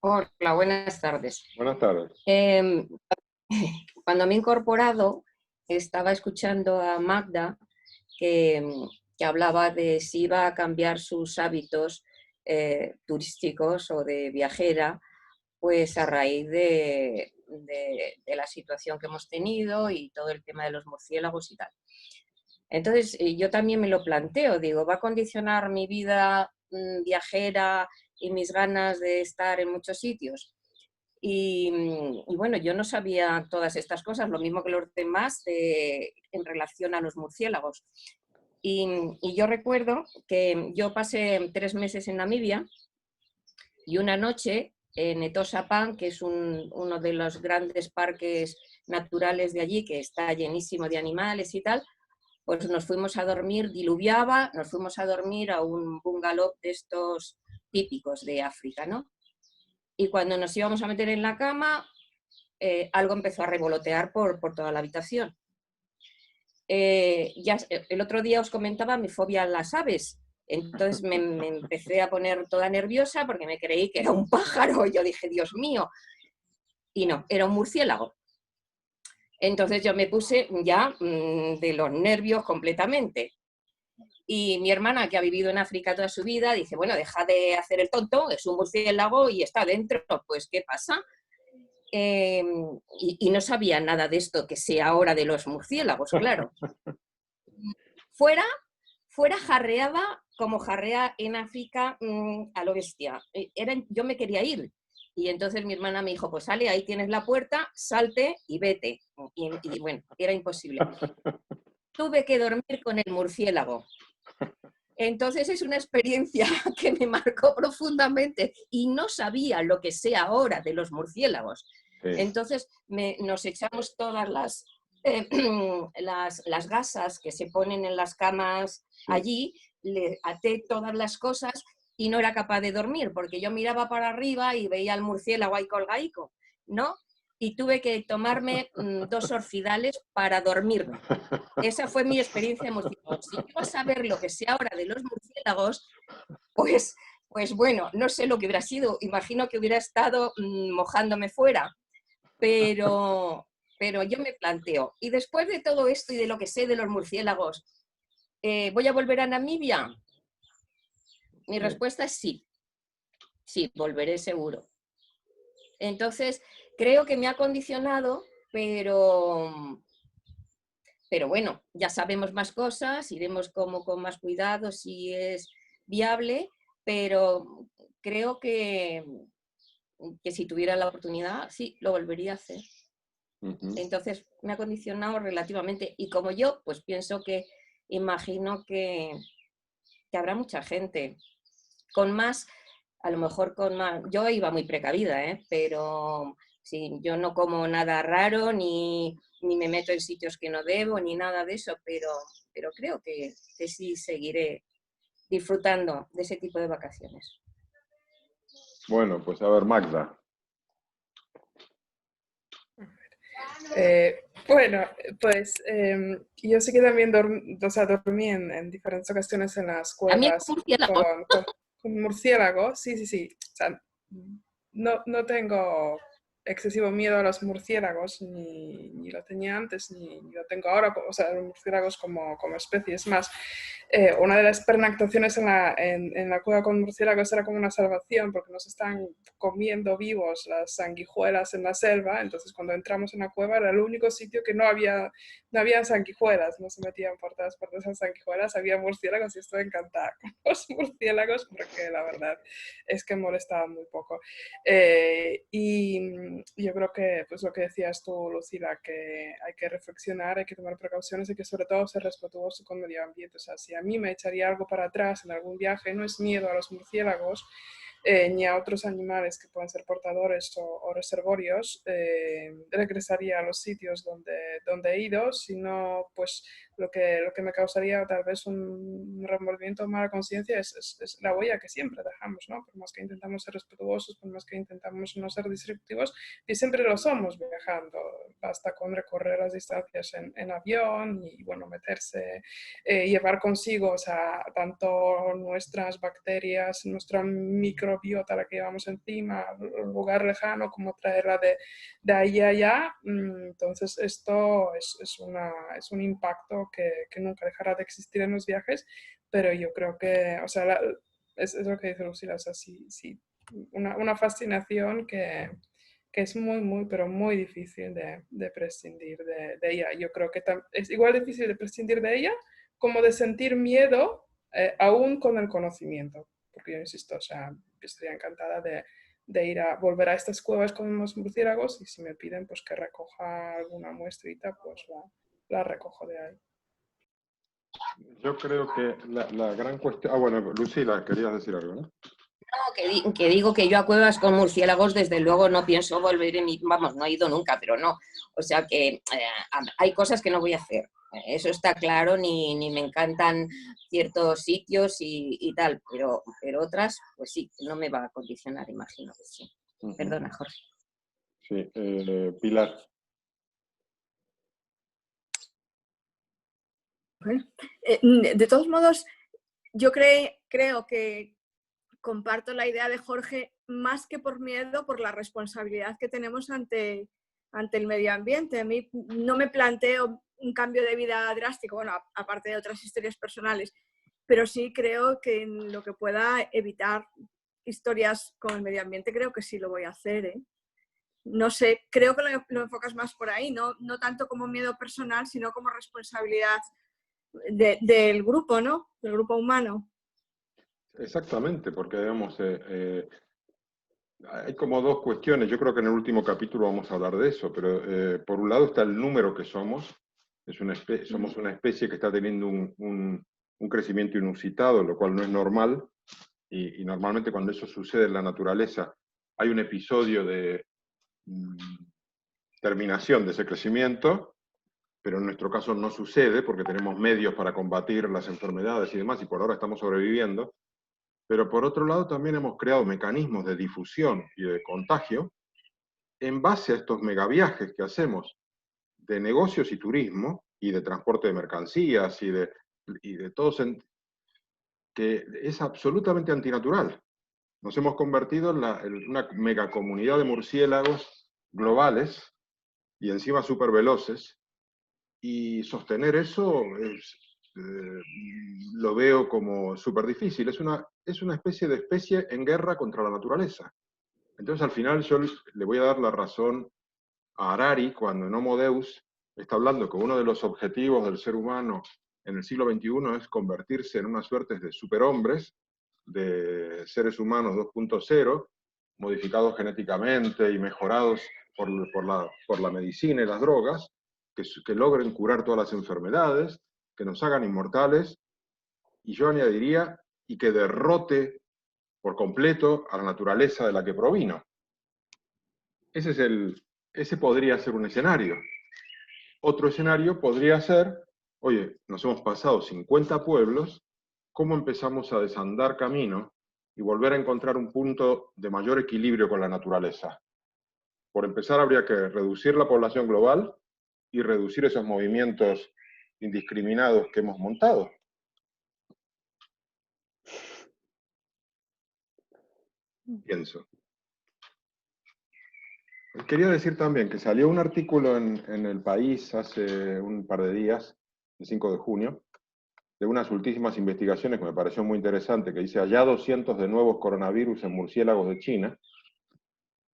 Hola, buenas tardes. Buenas tardes. Cuando me he incorporado, estaba escuchando a Magda que hablaba de si iba a cambiar sus hábitos turísticos o de viajera, pues a raíz de la situación que hemos tenido y todo el tema de los murciélagos y tal. Entonces, yo también me lo planteo, digo, ¿va a condicionar mi vida viajera y mis ganas de estar en muchos sitios? Y bueno, yo no sabía todas estas cosas, lo mismo que los demás, en relación a los murciélagos. Y yo recuerdo que yo pasé 3 meses en Namibia y una noche en Etosha Pan, que es uno de los grandes parques naturales de allí, que está llenísimo de animales y tal, pues nos fuimos a dormir, diluviaba, nos fuimos a dormir a un bungalow de estos típicos de África, ¿no? Y cuando nos íbamos a meter en la cama, algo empezó a revolotear por toda la habitación. Ya, el otro día os comentaba mi fobia a las aves. Entonces me empecé a poner toda nerviosa porque me creí que era un pájaro. Y yo dije, Dios mío. Y no, era un murciélago. Entonces yo me puse ya de los nervios completamente. Y mi hermana, que ha vivido en África toda su vida, dice, bueno, deja de hacer el tonto, es un murciélago y está dentro. Pues, ¿qué pasa? Y no sabía nada de esto que sé ahora de los murciélagos, claro. Fuera jarreaba como jarrea en África a lo bestia. Yo me quería ir. Y entonces mi hermana me dijo, pues sale, ahí tienes la puerta, salte y vete. Y bueno, era imposible. Tuve que dormir con el murciélago. Entonces es una experiencia que me marcó profundamente y no sabía lo que sé ahora de los murciélagos. Sí. Entonces nos echamos todas las gasas que se ponen en las camas allí, le até todas las cosas y no era capaz de dormir porque yo miraba para arriba y veía al murciélago ahí colgaico, ¿no? Y tuve que tomarme 2 orfidales para dormirme. Esa fue mi experiencia de murciélagos. Si iba a saber lo que sé ahora de los murciélagos, pues bueno, no sé lo que hubiera sido. Imagino que hubiera estado mojándome fuera. Pero yo me planteo, y después de todo esto y de lo que sé de los murciélagos, ¿voy a volver a Namibia? Mi respuesta es sí. Sí, volveré seguro. Entonces, creo que me ha condicionado, pero bueno, ya sabemos más cosas, iremos como con más cuidado si es viable, pero creo que si tuviera la oportunidad, sí, lo volvería a hacer. Entonces me ha condicionado relativamente. Y como yo, pues pienso que, imagino que habrá mucha gente con más, a lo mejor con más, yo iba muy precavida, pero sí, yo no como nada raro, ni me meto en sitios que no debo, ni nada de eso, pero creo que sí seguiré disfrutando de ese tipo de vacaciones. Bueno, pues a ver, Magda. Bueno, pues yo sí que también dormí en diferentes ocasiones en las cuevas con murciélagos. Sí, sí, sí. O sea, no tengo excesivo miedo a los murciélagos, ni lo tenía antes, ni lo tengo ahora. O sea, los murciélagos como especie. Es más, una de las pernoctaciones en la cueva con murciélagos era como una salvación, porque nos están comiendo vivos las sanguijuelas en la selva. Entonces, cuando entramos en la cueva era el único sitio que no había sanguijuelas, no se metían por todas partes las sanguijuelas, había murciélagos y estoy encantada con los murciélagos porque la verdad es que molestaban muy poco. Y yo creo que, pues lo que decías tú, Lucila, que hay que reflexionar, hay que tomar precauciones y que sobre todo ser respetuoso con el medio ambiente. O sea, si a mí me echaría algo para atrás en algún viaje, no es miedo a los murciélagos, ni a otros animales que pueden ser portadores o reservorios, regresaría a los sitios donde he ido, sino pues lo que me causaría tal vez un remordimiento o mala conciencia es la huella que siempre dejamos, ¿no? Por más que intentamos ser respetuosos, por más que intentamos no ser disruptivos, y siempre lo somos viajando. Basta con recorrer las distancias en avión y, bueno, meterse, llevar consigo, o sea, tanto nuestras bacterias, nuestra microbiota, la que llevamos encima, un lugar lejano, como traerla de ahí a allá. Entonces, esto es un impacto que nunca dejará de existir en los viajes, pero yo creo que, o sea, es lo que dice Lucila, o sea, sí, una fascinación que es muy, muy, pero muy difícil de prescindir de ella. Yo creo que es igual difícil de prescindir de ella como de sentir miedo, aún con el conocimiento, porque yo insisto, o sea, yo estaría encantada de ir a volver a estas cuevas con unos murciélagos, y si me piden pues que recoja alguna muestrita, pues la recojo de ahí. Yo creo que la gran cuestión... Ah, bueno, Lucila, querías decir algo, ¿no? No, que digo que yo a cuevas con murciélagos desde luego no pienso volver vamos, no he ido nunca, pero no. O sea que hay cosas que no voy a hacer. Eso está claro, ni me encantan ciertos sitios y tal, pero otras, pues sí, no me va a condicionar, imagino que sí. Perdona, Jorge. Sí, Pilar. Bueno, de todos modos, yo creo que comparto la idea de Jorge, más que por miedo, por la responsabilidad que tenemos ante el medio ambiente. A mí no me planteo un cambio de vida drástico, bueno, aparte de otras historias personales, pero sí creo que en lo que pueda evitar historias con el medio ambiente, creo que sí lo voy a hacer, ¿eh? No sé, creo que lo enfocas más por ahí, no tanto como miedo personal, sino como responsabilidad del grupo, ¿no? Del grupo humano. Exactamente, porque digamos, hay como dos cuestiones. Yo creo que en el último capítulo vamos a hablar de eso, pero por un lado está el número que somos. Somos una especie que está teniendo un crecimiento inusitado, lo cual no es normal. Y normalmente cuando eso sucede en la naturaleza, hay un episodio de terminación de ese crecimiento, pero en nuestro caso no sucede porque tenemos medios para combatir las enfermedades y demás, y por ahora estamos sobreviviendo. Pero por otro lado también hemos creado mecanismos de difusión y de contagio en base a estos megaviajes que hacemos de negocios y turismo y de transporte de mercancías y de todo, que es absolutamente antinatural. Nos hemos convertido en una megacomunidad de murciélagos globales y encima súper veloces, y sostener eso lo veo como súper difícil. Es una especie de especie en guerra contra la naturaleza. Entonces, al final, yo le voy a dar la razón a Harari cuando en Homo Deus está hablando que uno de los objetivos del ser humano en el siglo XXI es convertirse en una suerte de superhombres, de seres humanos 2.0, modificados genéticamente y mejorados por la medicina y las drogas, que logren curar todas las enfermedades, que nos hagan inmortales, y yo añadiría, y que derrote por completo a la naturaleza de la que provino. Ese podría ser un escenario. Otro escenario podría ser, oye, nos hemos pasado 50 pueblos, ¿cómo empezamos a desandar camino y volver a encontrar un punto de mayor equilibrio con la naturaleza? Por empezar, habría que reducir la población global y reducir esos movimientos indiscriminados que hemos montado. Pienso. Quería decir también que salió un artículo en El País hace un par de días, el 5 de junio, de unas últimas investigaciones que me pareció muy interesante, que dice hallados cientos de nuevos coronavirus en murciélagos de China.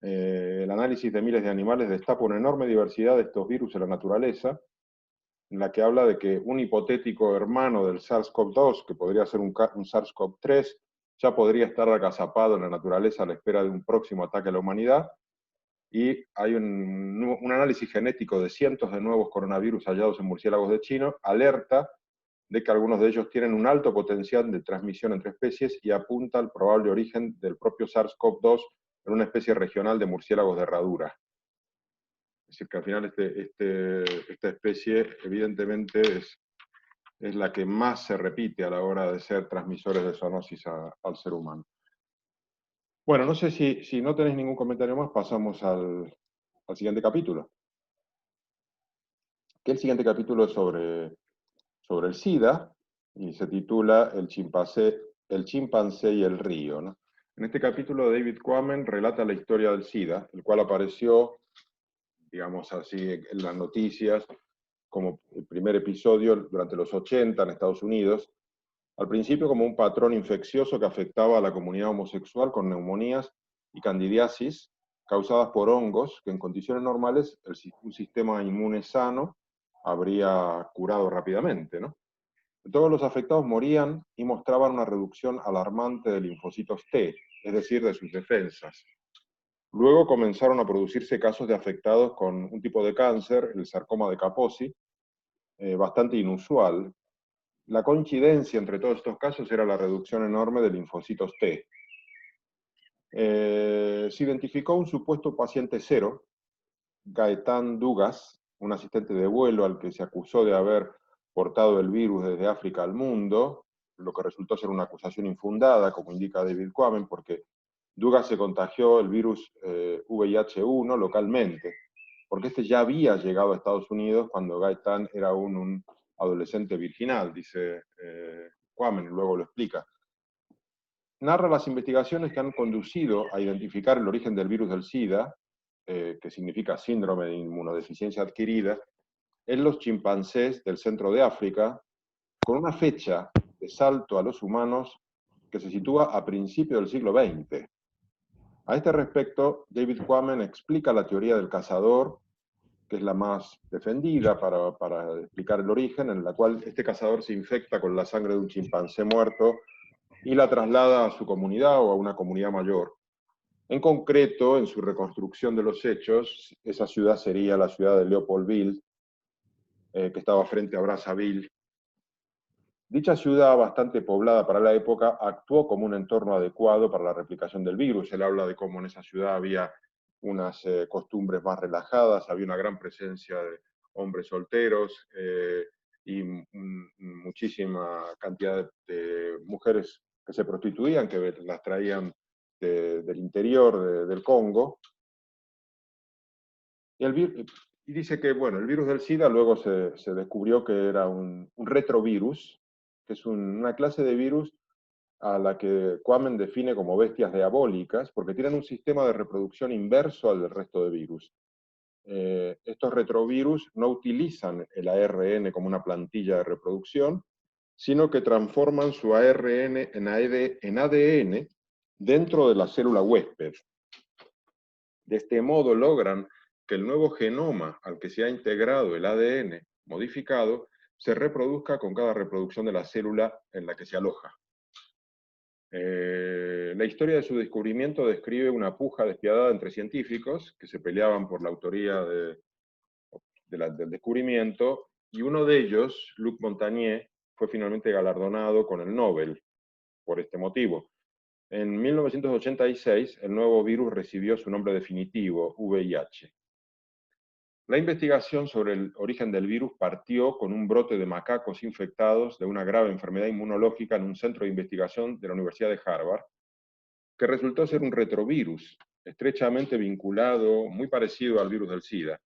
El análisis de miles de animales destapa una enorme diversidad de estos virus en la naturaleza, en la que habla de que un hipotético hermano del SARS-CoV-2, que podría ser un SARS-CoV-3, ya podría estar agazapado en la naturaleza a la espera de un próximo ataque a la humanidad, y hay un análisis genético de cientos de nuevos coronavirus hallados en murciélagos de China, alerta de que algunos de ellos tienen un alto potencial de transmisión entre especies y apunta al probable origen del propio SARS-CoV-2 en una especie regional de murciélagos de herradura. Es decir, que al final esta especie evidentemente es la que más se repite a la hora de ser transmisores de zoonosis al ser humano. Bueno, no sé si no tenéis ningún comentario más, pasamos al siguiente capítulo. Que el siguiente capítulo es sobre el SIDA, y se titula El chimpancé y el río, ¿no? En este capítulo, David Quammen relata la historia del SIDA, el cual apareció, digamos así, en las noticias, como el primer episodio durante los 80 en Estados Unidos, al principio como un patrón infeccioso que afectaba a la comunidad homosexual con neumonías y candidiasis causadas por hongos que en condiciones normales un sistema inmune sano habría curado rápidamente, ¿no? Todos los afectados morían y mostraban una reducción alarmante de linfocitos T, es decir, de sus defensas. Luego comenzaron a producirse casos de afectados con un tipo de cáncer, el sarcoma de Kaposi, bastante inusual. La coincidencia entre todos estos casos era la reducción enorme de linfocitos T. Se identificó un supuesto paciente cero, Gaetan Dugas, un asistente de vuelo al que se acusó de haber portado el virus desde África al mundo, lo que resultó ser una acusación infundada, como indica David Quammen, porque Dugas se contagió el virus VIH-1 localmente, porque este ya había llegado a Estados Unidos cuando Gaetan era un adolescente virginal, dice Quammen, luego lo explica. Narra las investigaciones que han conducido a identificar el origen del virus del SIDA, que significa síndrome de inmunodeficiencia adquirida, en los chimpancés del centro de África, con una fecha de salto a los humanos que se sitúa a principios del siglo XX. A este respecto, David Quammen explica la teoría del cazador, que es la más defendida para explicar el origen, en la cual este cazador se infecta con la sangre de un chimpancé muerto y la traslada a su comunidad o a una comunidad mayor. En concreto, en su reconstrucción de los hechos, esa ciudad sería la ciudad de Leopoldville, que estaba frente a Brazzaville. Dicha ciudad, bastante poblada para la época, actuó como un entorno adecuado para la replicación del virus. Él habla de cómo en esa ciudad había unas costumbres más relajadas, había una gran presencia de hombres solteros y muchísima cantidad de mujeres que se prostituían, que las traían del interior del Congo. Y dice que, bueno, el virus del SIDA luego se descubrió que era un retrovirus, que es una clase de virus a la que Quammen define como bestias diabólicas, porque tienen un sistema de reproducción inverso al del resto de virus. Estos retrovirus no utilizan el ARN como una plantilla de reproducción, sino que transforman su ARN en ADN dentro de la célula huésped. De este modo logran que el nuevo genoma al que se ha integrado el ADN modificado se reproduzca con cada reproducción de la célula en la que se aloja. La historia de su descubrimiento describe una puja despiadada entre científicos que se peleaban por la autoría del descubrimiento, y uno de ellos, Luc Montagnier, fue finalmente galardonado con el Nobel por este motivo. En 1986, el nuevo virus recibió su nombre definitivo, VIH. La investigación sobre el origen del virus partió con un brote de macacos infectados de una grave enfermedad inmunológica en un centro de investigación de la Universidad de Harvard, que resultó ser un retrovirus, estrechamente vinculado, muy parecido al virus del SIDA.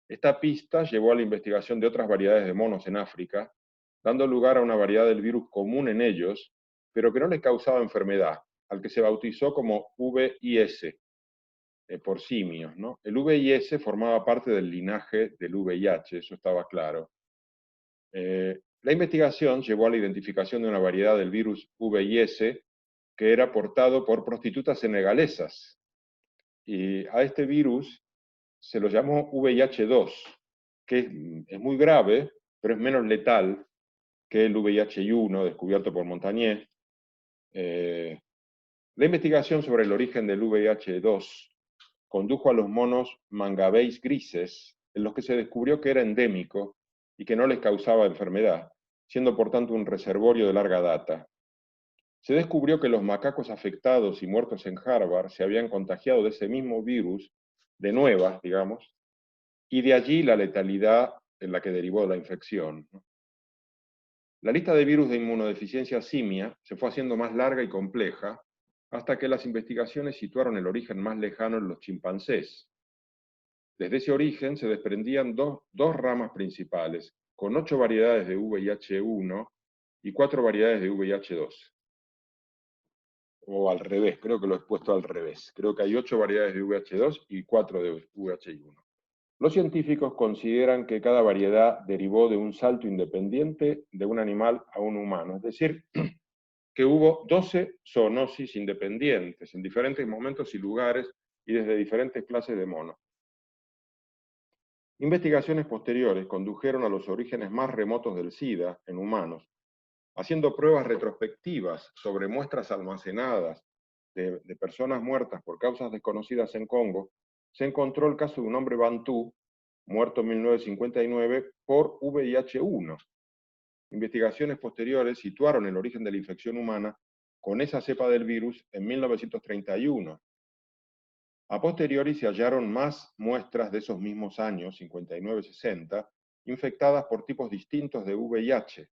Esta pista llevó a la investigación de otras variedades de monos en África, dando lugar a una variedad del virus común en ellos, pero que no les causaba enfermedad, al que se bautizó como VIS, por simios, ¿no? El VIS formaba parte del linaje del VIH, eso estaba claro. La investigación llevó a la identificación de una variedad del virus VIS que era portado por prostitutas senegalesas. Y a este virus se lo llamó VIH-2, que es muy grave, pero es menos letal que el VIH-1 descubierto por Montagnier. La investigación sobre el origen del VIH-2 condujo a los monos mangabeys grises, en los que se descubrió que era endémico y que no les causaba enfermedad, siendo por tanto un reservorio de larga data. Se descubrió que los macacos afectados y muertos en Harvard se habían contagiado de ese mismo virus, de nuevas, digamos, y de allí la letalidad en la que derivó la infección. La lista de virus de inmunodeficiencia simia se fue haciendo más larga y compleja, hasta que las investigaciones situaron el origen más lejano en los chimpancés. Desde ese origen se desprendían dos ramas principales, con 8 variedades de VIH-1 y 4 variedades de VIH-2. O al revés, creo que lo he puesto al revés. Creo que hay 8 variedades de VIH-2 y 4 de VIH-1. Los científicos consideran que cada variedad derivó de un salto independiente de un animal a un humano, es decir, que hubo 12 zoonosis independientes en diferentes momentos y lugares y desde diferentes clases de monos. Investigaciones posteriores condujeron a los orígenes más remotos del SIDA en humanos. Haciendo pruebas retrospectivas sobre muestras almacenadas de personas muertas por causas desconocidas en Congo, se encontró el caso de un hombre bantú, muerto en 1959 por VIH-1. Investigaciones posteriores situaron el origen de la infección humana con esa cepa del virus en 1931. A posteriori se hallaron más muestras de esos mismos años, 59-60, infectadas por tipos distintos de VIH.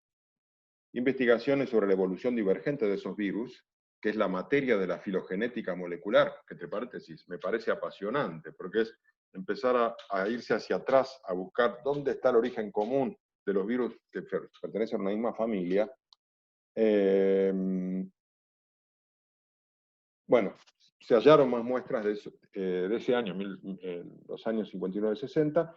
Investigaciones sobre la evolución divergente de esos virus, que es la materia de la filogenética molecular, que entre paréntesis me parece apasionante, porque es empezar a irse hacia atrás, a buscar dónde está el origen común de los virus que pertenecen a una misma familia. Bueno, se hallaron más muestras de ese año, los años 59-60.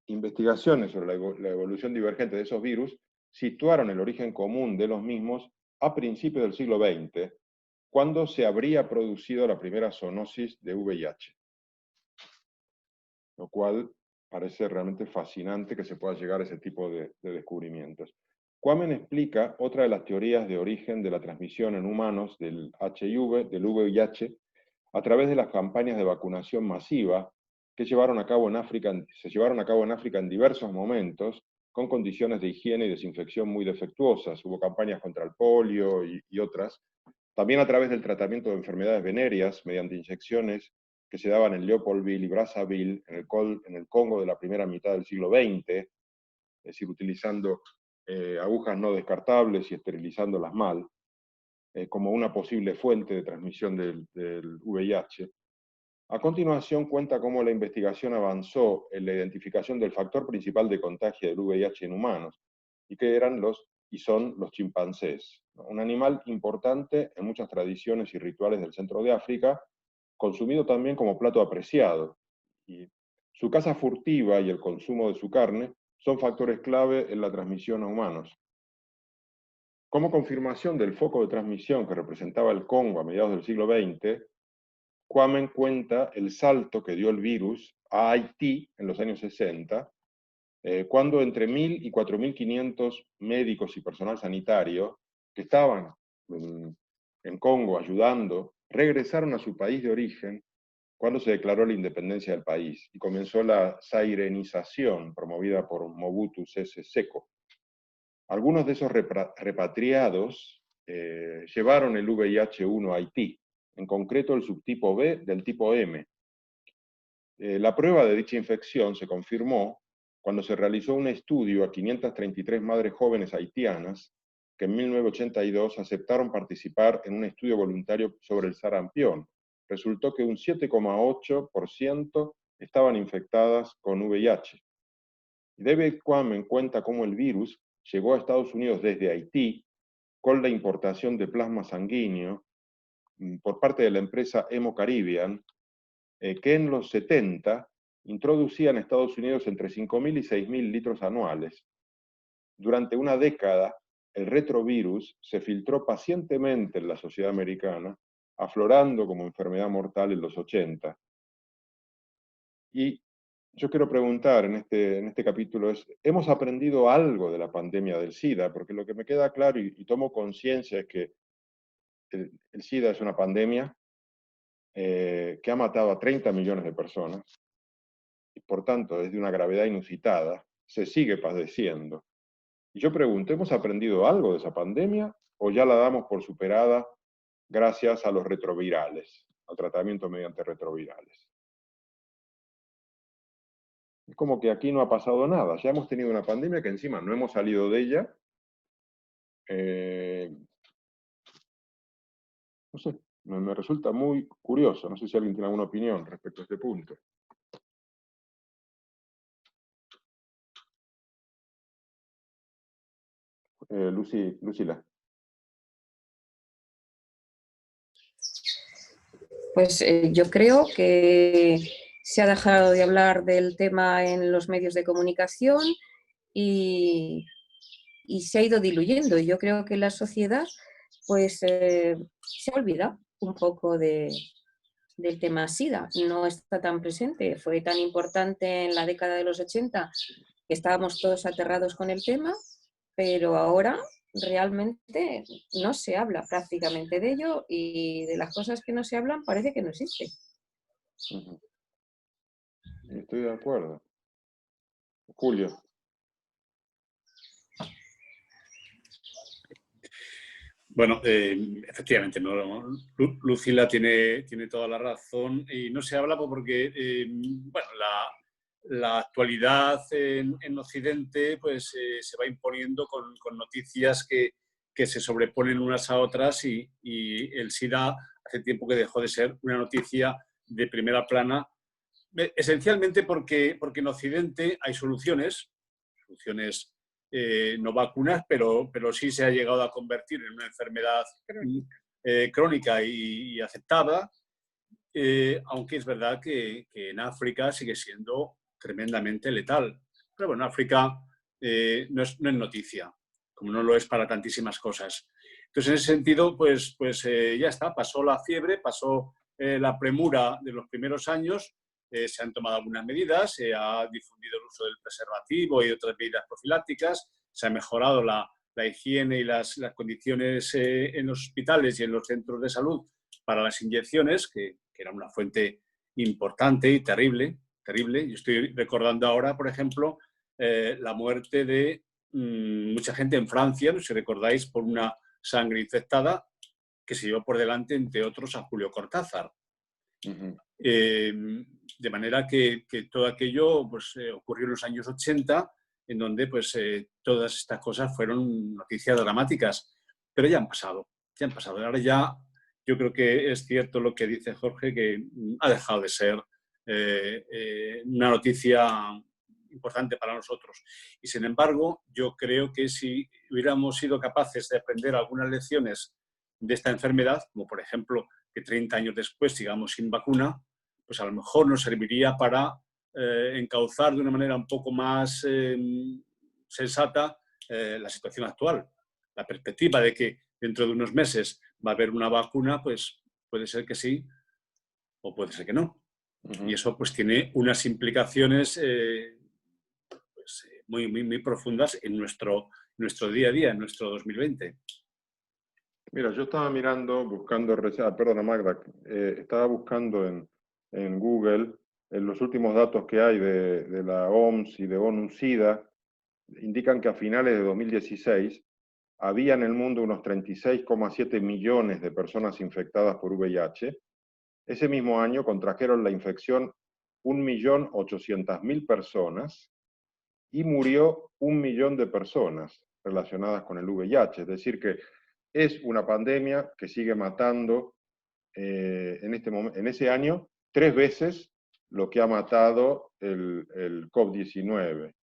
Investigaciones sobre la evolución divergente de esos virus situaron el origen común de los mismos a principios del siglo XX, cuando se habría producido la primera zoonosis de VIH. Lo cual parece realmente fascinante que se pueda llegar a ese tipo de descubrimientos. Quammen explica otra de las teorías de origen de la transmisión en humanos del HIV, del VIH, a través de las campañas de vacunación masiva que se llevaron a cabo en África en diversos momentos, con condiciones de higiene y desinfección muy defectuosas. Hubo campañas contra el polio y otras. También a través del tratamiento de enfermedades venéreas mediante inyecciones que se daban en Leopoldville y Brazzaville, en el Congo de la primera mitad del siglo XX, es decir, utilizando agujas no descartables y esterilizándolas mal, como una posible fuente de transmisión del VIH. A continuación cuenta cómo la investigación avanzó en la identificación del factor principal de contagio del VIH en humanos, y que son los chimpancés, ¿no? Un animal importante en muchas tradiciones y rituales del centro de África, consumido también como plato apreciado. Y su caza furtiva y el consumo de su carne son factores clave en la transmisión a humanos. Como confirmación del foco de transmisión que representaba el Congo a mediados del siglo XX, Quammen cuenta el salto que dio el virus a Haití en los años 60, cuando entre 1.000 y 4.500 médicos y personal sanitario que estaban en Congo ayudando, regresaron a su país de origen cuando se declaró la independencia del país y comenzó la zairenización promovida por Mobutu Sese Seko. Algunos de esos repatriados llevaron el VIH-1 a Haití, en concreto el subtipo B del tipo M. La prueba de dicha infección se confirmó cuando se realizó un estudio a 533 madres jóvenes haitianas que en 1982 aceptaron participar en un estudio voluntario sobre el sarampión. Resultó que un 7,8% estaban infectadas con VIH. David Quammen cuenta cómo el virus llegó a Estados Unidos desde Haití con la importación de plasma sanguíneo por parte de la empresa Hemo Caribbean, que en los 70 introducía en Estados Unidos entre 5.000 y 6.000 litros anuales. Durante una década, el retrovirus se filtró pacientemente en la sociedad americana, aflorando como enfermedad mortal en los 80. Y yo quiero preguntar en este capítulo es, ¿hemos aprendido algo de la pandemia del SIDA? Porque lo que me queda claro y tomo conciencia es que el SIDA es una pandemia que ha matado a 30 millones de personas y por tanto es de una gravedad inusitada, se sigue padeciendo. Y yo pregunto, ¿hemos aprendido algo de esa pandemia o ya la damos por superada gracias a los retrovirales, al tratamiento mediante retrovirales? Es como que aquí no ha pasado nada, ya hemos tenido una pandemia que encima no hemos salido de ella. No sé, me resulta muy curioso, no sé si alguien tiene alguna opinión respecto a este punto. Lucila. Pues yo creo que se ha dejado de hablar del tema en los medios de comunicación y se ha ido diluyendo. Yo creo que la sociedad pues se ha olvidado un poco del tema SIDA, no está tan presente, fue tan importante en la década de los 80 que estábamos todos aterrados con el tema, pero ahora realmente no se habla prácticamente de ello y de las cosas que no se hablan parece que no existe. Estoy de acuerdo. Julio. Bueno, efectivamente, ¿no? Lucila tiene toda la razón y no se habla porque bueno, la actualidad en Occidente pues, se va imponiendo con noticias que se sobreponen unas a otras y el SIDA hace tiempo que dejó de ser una noticia de primera plana, esencialmente porque en Occidente hay soluciones no vacunas, pero sí se ha llegado a convertir en una enfermedad crónica y aceptada, aunque es verdad que en África sigue siendo tremendamente letal. Pero bueno, África no es noticia, como no lo es para tantísimas cosas. Entonces, en ese sentido, pues ya está, pasó la fiebre, pasó la premura de los primeros años, se han tomado algunas medidas, se ha difundido el uso del preservativo y otras medidas profilácticas, se ha mejorado la higiene y las condiciones en los hospitales y en los centros de salud para las inyecciones, que era una fuente importante y terrible. Yo estoy recordando ahora, por ejemplo, la muerte de mucha gente en Francia, no sé si recordáis, por una sangre infectada que se llevó por delante, entre otros, a Julio Cortázar. De manera que todo aquello pues, ocurrió en los años 80, en donde pues, todas estas cosas fueron noticias dramáticas, pero ya han pasado. Ahora ya yo creo que es cierto lo que dice Jorge, que ha dejado de ser una noticia importante para nosotros. Y sin embargo, yo creo que si hubiéramos sido capaces de aprender algunas lecciones de esta enfermedad, como por ejemplo que 30 años después sigamos sin vacuna, pues a lo mejor nos serviría para encauzar de una manera un poco más sensata la situación actual. La perspectiva de que dentro de unos meses va a haber una vacuna, pues puede ser que sí o puede ser que no. Y eso pues tiene unas implicaciones pues, muy profundas en nuestro día a día, en nuestro 2020. Mira, yo estaba mirando, buscando recetas, perdona Magda, estaba buscando en Google en los últimos datos que hay de la OMS y de ONU-SIDA, indican que a finales de 2016 había en el mundo unos 36,7 millones de personas infectadas por VIH. Ese mismo año contrajeron la infección 1.800.000 personas y murió 1 millón de personas relacionadas con el VIH. Es decir, que es una pandemia que sigue matando en ese año 3 veces lo que ha matado el COVID-19.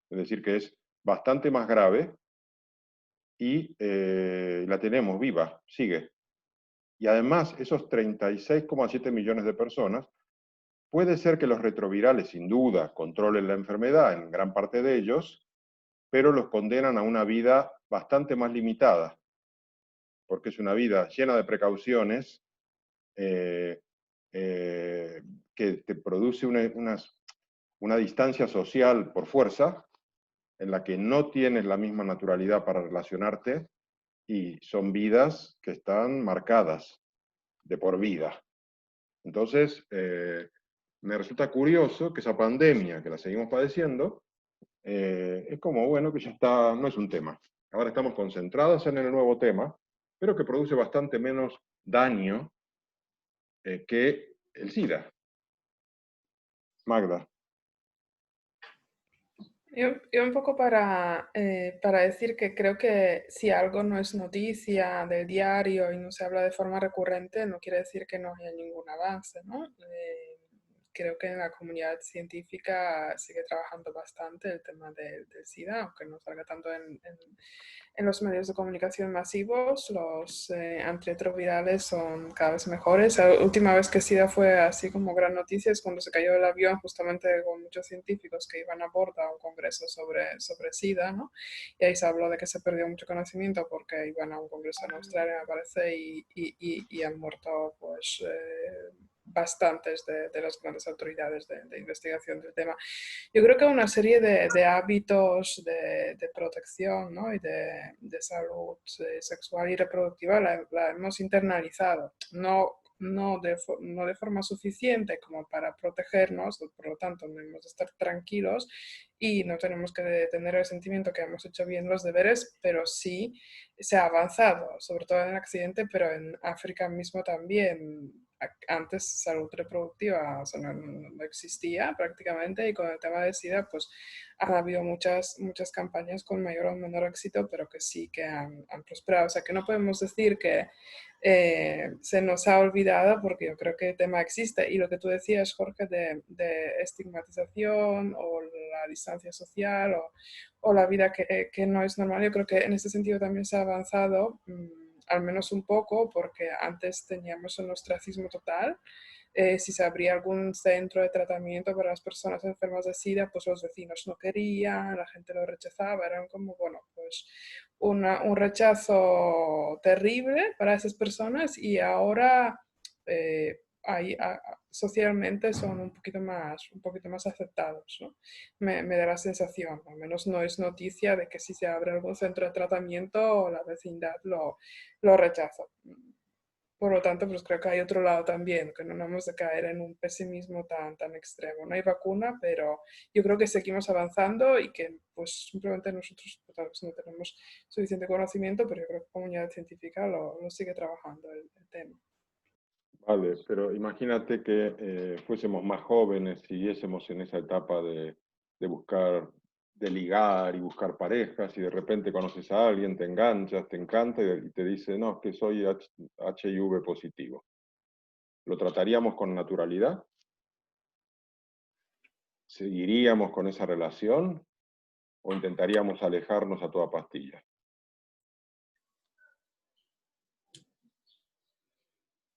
Es decir, que es bastante más grave y la tenemos viva, sigue. Y además, esos 36,7 millones de personas, puede ser que los retrovirales, sin duda, controlen la enfermedad en gran parte de ellos, pero los condenan a una vida bastante más limitada, porque es una vida llena de precauciones, que te produce una distancia social por fuerza, en la que no tienes la misma naturalidad para relacionarte, y son vidas que están marcadas de por vida. Entonces, me resulta curioso que esa pandemia, que la seguimos padeciendo, es como, bueno, que ya está, no es un tema. Ahora estamos concentrados en el nuevo tema, pero que produce bastante menos daño que el SIDA. Magda. Yo un poco para decir que creo que si algo no es noticia del diario y no se habla de forma recurrente, no quiere decir que no haya ningún avance, ¿no? Creo que en la comunidad científica sigue trabajando bastante el tema del SIDA, aunque no salga tanto en los medios de comunicación masivos. Los antirretrovirales son cada vez mejores. La última vez que SIDA fue así como gran noticia es cuando se cayó el avión, justamente con muchos científicos que iban a bordo a un congreso sobre SIDA, ¿no? Y ahí se habló de que se perdió mucho conocimiento porque iban a un congreso en Australia, me parece, y han muerto, pues, bastantes de las grandes autoridades de investigación del tema. Yo creo que una serie de hábitos de protección, ¿no? Y de salud sexual y reproductiva la hemos internalizado, no de forma suficiente como para protegernos, por lo tanto debemos estar tranquilos y no tenemos que tener el sentimiento que hemos hecho bien los deberes, pero sí se ha avanzado, sobre todo en el accidente, pero en África mismo también. Antes salud reproductiva, o sea, no existía prácticamente, y con el tema de SIDA pues han habido muchas campañas con mayor o menor éxito, pero que sí que han prosperado. O sea, que no podemos decir que se nos ha olvidado, porque yo creo que el tema existe. Y lo que tú decías, Jorge, de estigmatización o la distancia social o la vida que no es normal, yo creo que en ese sentido también se ha avanzado, al menos un poco, porque antes teníamos un ostracismo total. Si se abría algún centro de tratamiento para las personas enfermas de SIDA, pues los vecinos no querían, la gente lo rechazaba, eran como, bueno, pues un rechazo terrible para esas personas, y ahora socialmente son un poquito más aceptados, ¿no? Me da la sensación, al menos no es noticia de que si se abre algún centro de tratamiento la vecindad lo rechaza. Por lo tanto, pues creo que hay otro lado también, que no hemos de caer en un pesimismo tan extremo. No hay vacuna, pero yo creo que seguimos avanzando y que pues simplemente nosotros tal vez no tenemos suficiente conocimiento, pero yo creo que la comunidad científica lo sigue trabajando el tema. Vale, pero imagínate que fuésemos más jóvenes, siguiésemos en esa etapa de buscar, de ligar y buscar parejas, y de repente conoces a alguien, te enganchas, te encanta y te dice, no, es que soy HIV positivo. ¿Lo trataríamos con naturalidad? ¿Seguiríamos con esa relación? ¿O intentaríamos alejarnos a toda pastilla?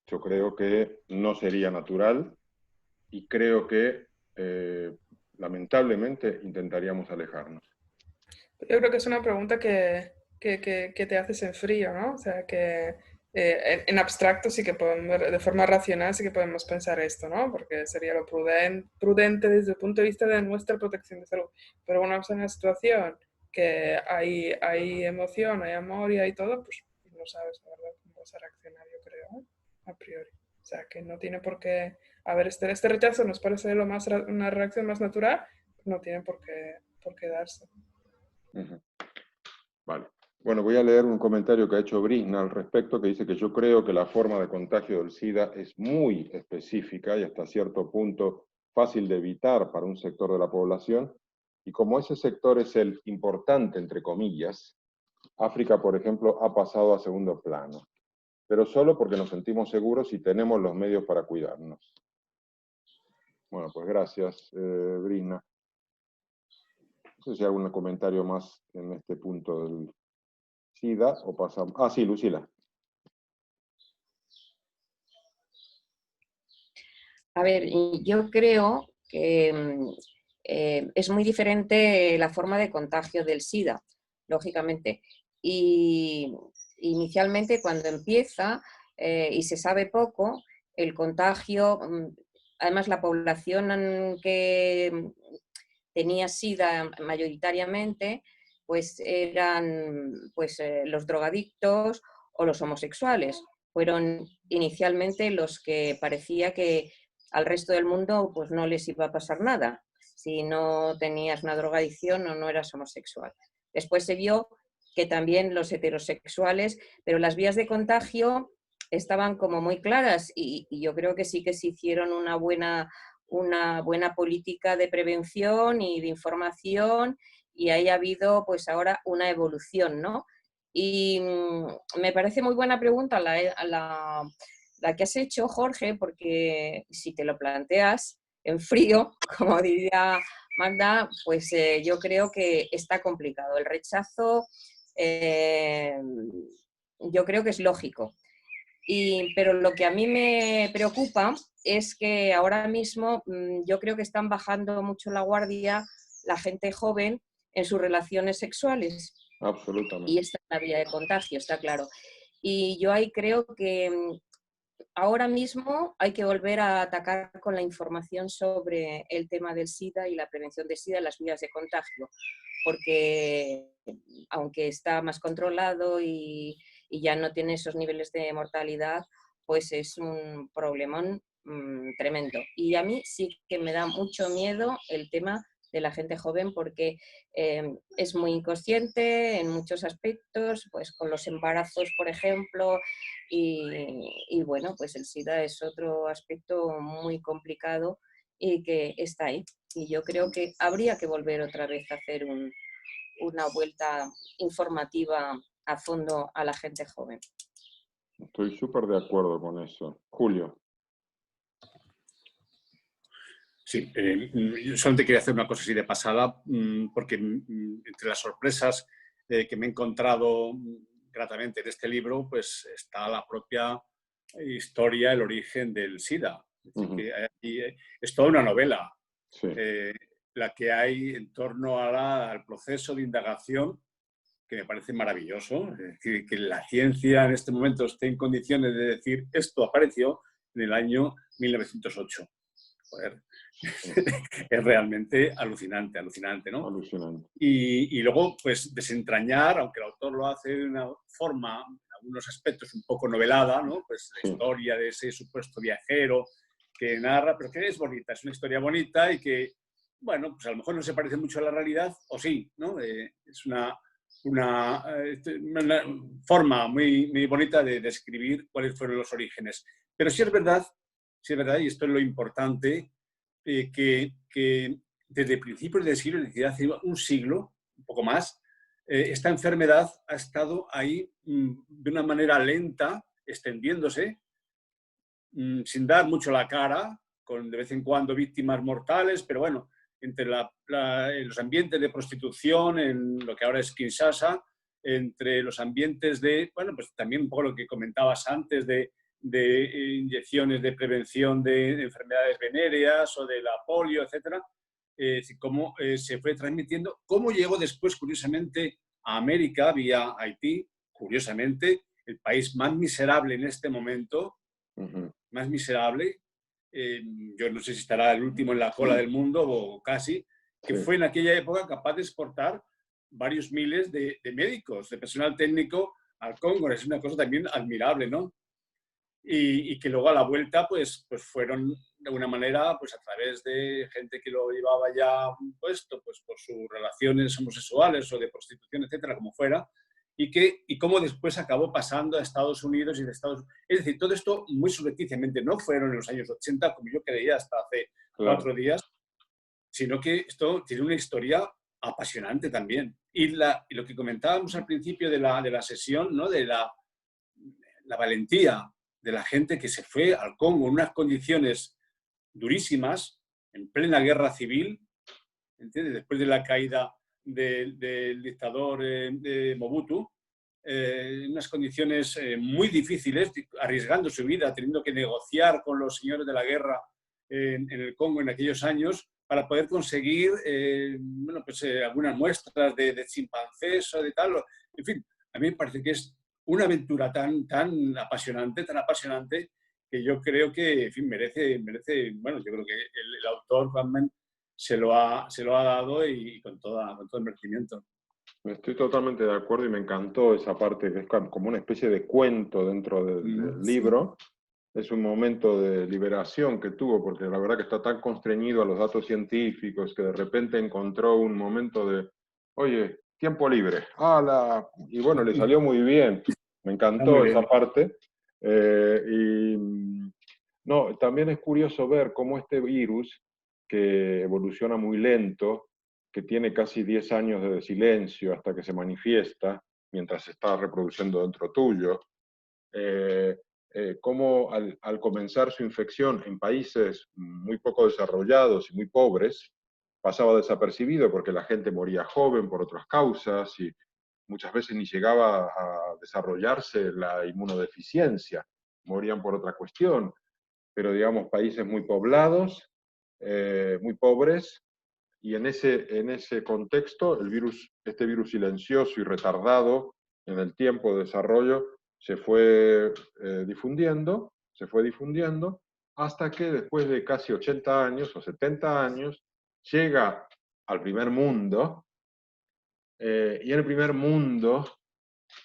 Yo creo que no sería natural y creo que lamentablemente intentaríamos alejarnos. Yo creo que es una pregunta que te haces en frío, ¿no? O sea, que en abstracto sí que podemos, de forma racional sí que podemos pensar esto, ¿no? Porque sería lo prudente desde el punto de vista de nuestra protección de salud. Pero bueno, en una situación que hay emoción, hay amor y hay todo, pues no sabes, la verdad, cómo vas a reaccionar, yo creo, a priori. O sea, que no tiene por qué haber este rechazo, nos parece una reacción más natural, no tiene por qué darse. Vale. Bueno, voy a leer un comentario que ha hecho Brisna al respecto, que dice que yo creo que la forma de contagio del SIDA es muy específica y hasta cierto punto fácil de evitar para un sector de la población, y como ese sector es el importante, entre comillas, África, por ejemplo, ha pasado a segundo plano, pero solo porque nos sentimos seguros y tenemos los medios para cuidarnos. Bueno, pues gracias, Brisna. No sé si hay algún comentario más en este punto del SIDA o pasamos. Ah, sí, Lucila. A ver, yo creo que es muy diferente la forma de contagio del SIDA, lógicamente. Y inicialmente, cuando empieza y se sabe poco, el contagio, además la población que tenía SIDA mayoritariamente, pues eran pues, los drogadictos o los homosexuales. Fueron inicialmente los que parecía que al resto del mundo pues no les iba a pasar nada si no tenías una drogadicción o no eras homosexual. Después se vio que también los heterosexuales, pero las vías de contagio estaban como muy claras y yo creo que sí que se hicieron una buena política de prevención y de información y ahí ha habido pues ahora una evolución, ¿no? Y me parece muy buena pregunta la que has hecho, Jorge, porque si te lo planteas en frío, como diría Magda, pues yo creo que está complicado. El rechazo yo creo que es lógico. Pero lo que a mí me preocupa es que ahora mismo yo creo que están bajando mucho la guardia la gente joven en sus relaciones sexuales. Absolutamente. Y esta es la vía de contagio, está claro. Y yo ahí creo que ahora mismo hay que volver a atacar con la información sobre el tema del SIDA y la prevención del SIDA en las vías de contagio, porque aunque está más controlado y ya no tiene esos niveles de mortalidad, pues es un problemón tremendo. Y a mí sí que me da mucho miedo el tema de la gente joven porque es muy inconsciente en muchos aspectos, pues con los embarazos, por ejemplo, y bueno, pues el SIDA es otro aspecto muy complicado y que está ahí. Y yo creo que habría que volver otra vez a hacer una vuelta informativa a fondo a la gente joven. Estoy súper de acuerdo con eso. Julio. Sí, yo solamente quería hacer una cosa así de pasada, porque entre las sorpresas que me he encontrado gratamente en este libro, pues está la propia historia, el origen del SIDA. Es decir, que es toda una novela, Sí. la que hay en torno al proceso de indagación, que me parece maravilloso. Es decir, que la ciencia en este momento esté en condiciones de decir esto apareció en el año 1908. Joder. Es realmente alucinante, ¿no? Alucinante. Y luego, pues, desentrañar, aunque el autor lo hace de una forma, en algunos aspectos, un poco novelada, ¿no? Pues la historia de ese supuesto viajero que narra, pero que es bonita, es una historia bonita y que, bueno, pues a lo mejor no se parece mucho a la realidad, o sí, ¿no? Es una forma muy, muy bonita de describir cuáles fueron los orígenes. Pero sí es verdad, y esto es lo importante, que desde principios del siglo, es decir, hace un siglo, un poco más, esta enfermedad ha estado ahí de una manera lenta, extendiéndose, sin dar mucho la cara, con de vez en cuando víctimas mortales, pero bueno, entre los ambientes de prostitución, en lo que ahora es Kinshasa, entre los ambientes de, bueno, pues también un poco lo que comentabas antes de inyecciones de prevención de enfermedades venéreas o de la polio, etcétera, cómo se fue transmitiendo, cómo llegó después, curiosamente, a América vía Haití, curiosamente, el país más miserable en este momento, más miserable, yo no sé si estará el último en la cola del mundo o casi, que fue en aquella época capaz de exportar varios miles de médicos, de personal técnico al Congo. Es una cosa también admirable, ¿no? Y que luego a la vuelta pues fueron de alguna manera pues a través de gente que lo llevaba ya a un puesto pues por sus relaciones homosexuales o de prostitución, etcétera, como fuera, y cómo después acabó pasando a Estados Unidos y de Estados Unidos. Es decir, todo esto muy subrepticiamente, no fueron en los años 80 como yo creía hasta hace 4 días, sino que esto tiene una historia apasionante también. Y lo que comentábamos al principio de la sesión, ¿no? De la valentía de la gente que se fue al Congo en unas condiciones durísimas, en plena guerra civil, ¿entiendes? Después de la caída del dictador Mobutu, en unas condiciones muy difíciles, arriesgando su vida, teniendo que negociar con los señores de la guerra en el Congo en aquellos años para poder conseguir bueno, pues, algunas muestras de chimpancés o de tal. En fin, a mí me parece que es una aventura tan apasionante, que yo creo que, en fin, merece, bueno, yo creo que el autor, Juanmen, se lo ha dado y con todo el merecimiento. Estoy totalmente de acuerdo y me encantó esa parte, que es como una especie de cuento dentro del libro. Es un momento de liberación que tuvo, porque la verdad que está tan constreñido a los datos científicos que de repente encontró un momento de, oye, tiempo libre, ¡hala! Y bueno, le salió muy bien. Me encantó esa parte. No, también es curioso ver cómo este virus, que evoluciona muy lento, que tiene casi 10 años de silencio hasta que se manifiesta, mientras se está reproduciendo dentro tuyo, cómo al comenzar su infección en países muy poco desarrollados y muy pobres, pasaba desapercibido porque la gente moría joven por otras causas y muchas veces ni llegaba a desarrollarse la inmunodeficiencia, morían por otra cuestión, pero digamos países muy poblados, muy pobres, y en ese contexto este virus silencioso y retardado en el tiempo de desarrollo se fue difundiendo, hasta que después de casi 80 años o 70 años llega al primer mundo, y en el primer mundo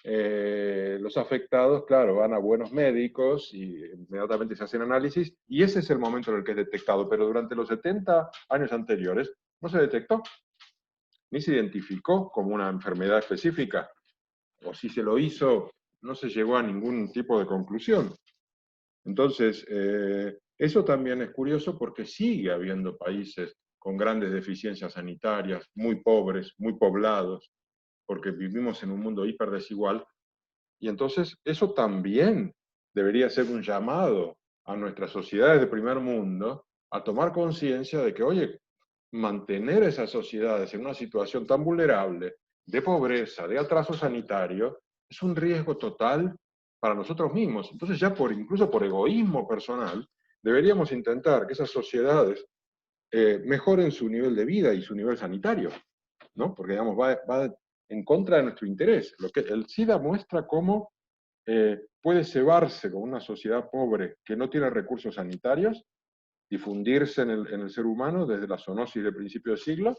los afectados, claro, van a buenos médicos y inmediatamente se hacen análisis, y ese es el momento en el que es detectado, pero durante los 70 años anteriores no se detectó, ni se identificó como una enfermedad específica, o si se lo hizo, no se llegó a ningún tipo de conclusión. Entonces, eso también es curioso porque sigue habiendo países con grandes deficiencias sanitarias, muy pobres, muy poblados, porque vivimos en un mundo hiperdesigual, y entonces eso también debería ser un llamado a nuestras sociedades de primer mundo a tomar conciencia de que, oye, mantener esas sociedades en una situación tan vulnerable, de pobreza, de atraso sanitario, es un riesgo total para nosotros mismos. Entonces ya incluso por egoísmo personal, deberíamos intentar que esas sociedades mejoren su nivel de vida y su nivel sanitario, ¿no? Porque digamos, va en contra de nuestro interés. El SIDA muestra cómo puede cebarse con una sociedad pobre que no tiene recursos sanitarios, difundirse en el ser humano desde la zoonosis de principio de siglo,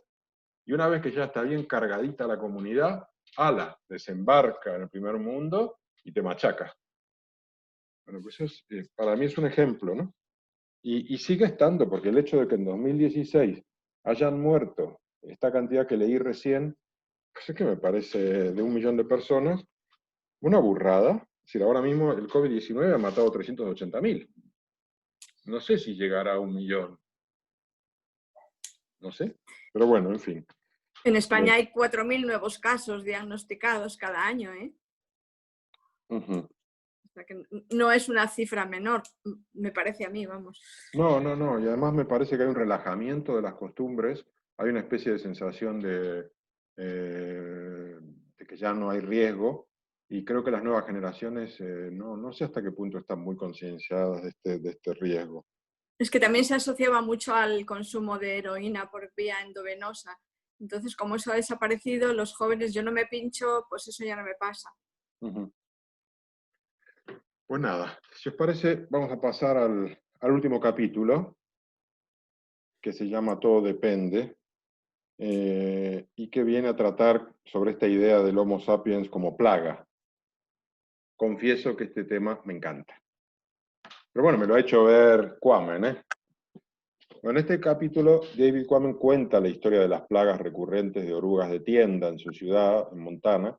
y una vez que ya está bien cargadita la comunidad, desembarca en el primer mundo y te machaca. Bueno, pues eso para mí es un ejemplo, ¿no? Y sigue estando, porque el hecho de que en 2016 hayan muerto esta cantidad que leí recién, pues es que me parece de 1 millón de personas, una burrada. Es decir, ahora mismo el COVID-19 ha matado 380.000. No sé si llegará a 1 millón. No sé. Pero bueno, en fin. En España hay 4.000 nuevos casos diagnosticados cada año, ¿eh? Uh-huh. O sea que no es una cifra menor, me parece a mí, vamos. No. Y además me parece que hay un relajamiento de las costumbres. Hay una especie de sensación de que ya no hay riesgo. Y creo que las nuevas generaciones, no sé hasta qué punto están muy concienciadas de este riesgo. Es que también se asociaba mucho al consumo de heroína por vía endovenosa. Entonces, como eso ha desaparecido, los jóvenes, yo no me pincho, pues eso ya no me pasa. Uh-huh. Pues nada, si os parece, vamos a pasar al último capítulo, que se llama Todo Depende. y que viene a tratar sobre esta idea del Homo sapiens como plaga. Confieso que este tema me encanta. Pero bueno, me lo ha hecho ver Quammen, ¿eh? Bueno, en este capítulo, David Quammen cuenta la historia de las plagas recurrentes de orugas de tienda en su ciudad, en Montana,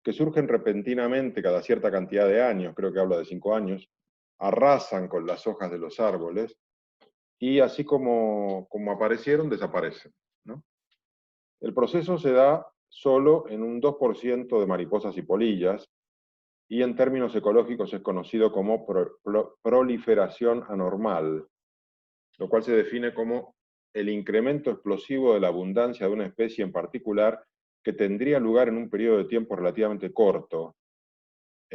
que surgen repentinamente cada cierta cantidad de años, creo que habla de 5 años, arrasan con las hojas de los árboles, y así como aparecieron, desaparecen, ¿no? El proceso se da solo en un 2% de mariposas y polillas, y en términos ecológicos es conocido como proliferación anormal, lo cual se define como el incremento explosivo de la abundancia de una especie en particular que tendría lugar en un periodo de tiempo relativamente corto,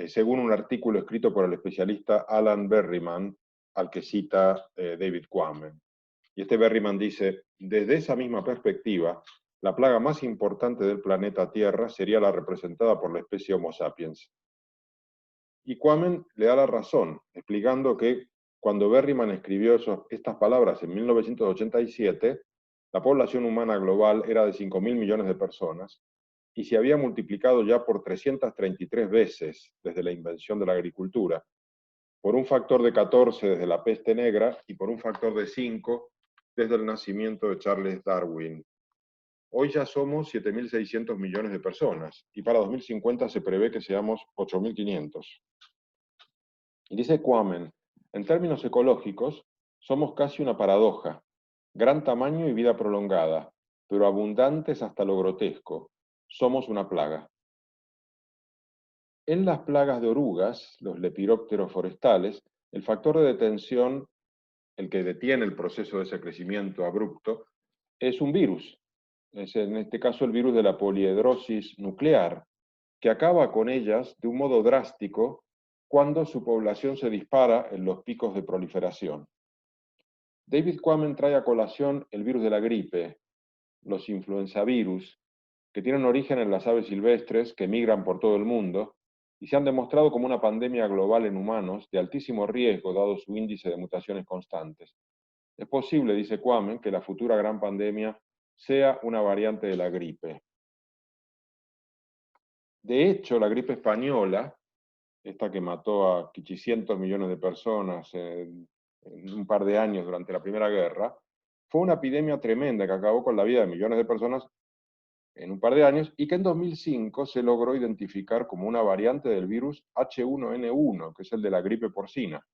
según un artículo escrito por el especialista Alan Berryman, al que cita David Quammen. Y este Berryman dice, desde esa misma perspectiva, la plaga más importante del planeta Tierra sería la representada por la especie Homo sapiens. Y Quammen le da la razón, explicando que cuando Berryman escribió estas palabras en 1987, la población humana global era de 5.000 millones de personas y se había multiplicado ya por 333 veces desde la invención de la agricultura, por un factor de 14 desde la peste negra y por un factor de 5 desde el nacimiento de Charles Darwin. Hoy ya somos 7.600 millones de personas y para 2050 se prevé que seamos 8.500. Y dice Quammen, en términos ecológicos, somos casi una paradoja, gran tamaño y vida prolongada, pero abundantes hasta lo grotesco. Somos una plaga. En las plagas de orugas, los lepirópteros forestales, el factor de detención, el que detiene el proceso de ese crecimiento abrupto, es un virus. Es en este caso el virus de la poliedrosis nuclear, que acaba con ellas de un modo drástico cuando su población se dispara en los picos de proliferación. David Quammen trae a colación el virus de la gripe, los influenzavirus, que tienen origen en las aves silvestres que migran por todo el mundo y se han demostrado como una pandemia global en humanos de altísimo riesgo dado su índice de mutaciones constantes. Es posible, dice Quammen, que la futura gran pandemia sea una variante de la gripe. De hecho, la gripe española, esta que mató a 500 millones de personas en un par de años durante la Primera Guerra, fue una epidemia tremenda que acabó con la vida de millones de personas en un par de años y que en 2005 se logró identificar como una variante del virus H1N1, que es el de la gripe porcina.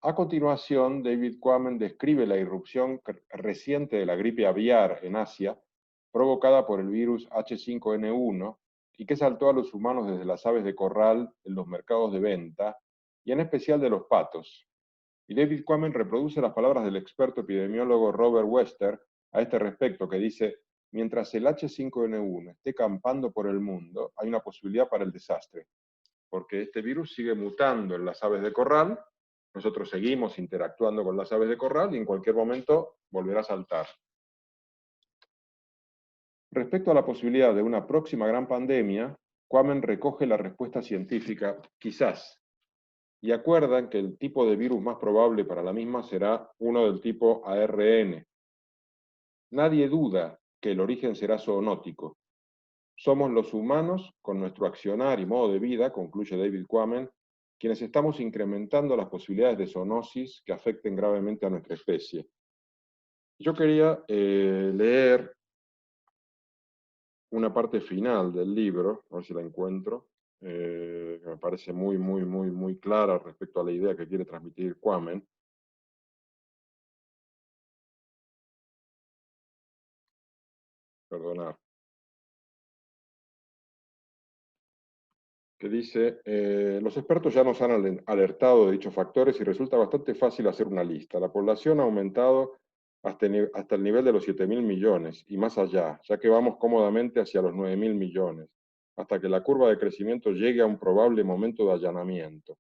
A continuación, David Quammen describe la irrupción reciente de la gripe aviar en Asia, provocada por el virus H5N1, y que saltó a los humanos desde las aves de corral en los mercados de venta, y en especial de los patos. Y David Quammen reproduce las palabras del experto epidemiólogo Robert Wester a este respecto, que dice, mientras el H5N1 esté campando por el mundo, hay una posibilidad para el desastre, porque este virus sigue mutando en las aves de corral, nosotros seguimos interactuando con las aves de corral y en cualquier momento volverá a saltar. Respecto a la posibilidad de una próxima gran pandemia, Quammen recoge la respuesta científica, quizás, y acuerdan que el tipo de virus más probable para la misma será uno del tipo ARN. Nadie duda que el origen será zoonótico. Somos los humanos, con nuestro accionar y modo de vida, concluye David Quammen, quienes estamos incrementando las posibilidades de zoonosis que afecten gravemente a nuestra especie. Yo quería leer una parte final del libro, a ver si la encuentro, que me parece muy clara respecto a la idea que quiere transmitir Quammen. Perdonar. Que dice, los expertos ya nos han alertado de dichos factores y resulta bastante fácil hacer una lista. La población ha aumentado hasta el nivel de los 7.000 millones y más allá, ya que vamos cómodamente hacia los 9.000 millones, hasta que la curva de crecimiento llegue a un probable momento de allanamiento.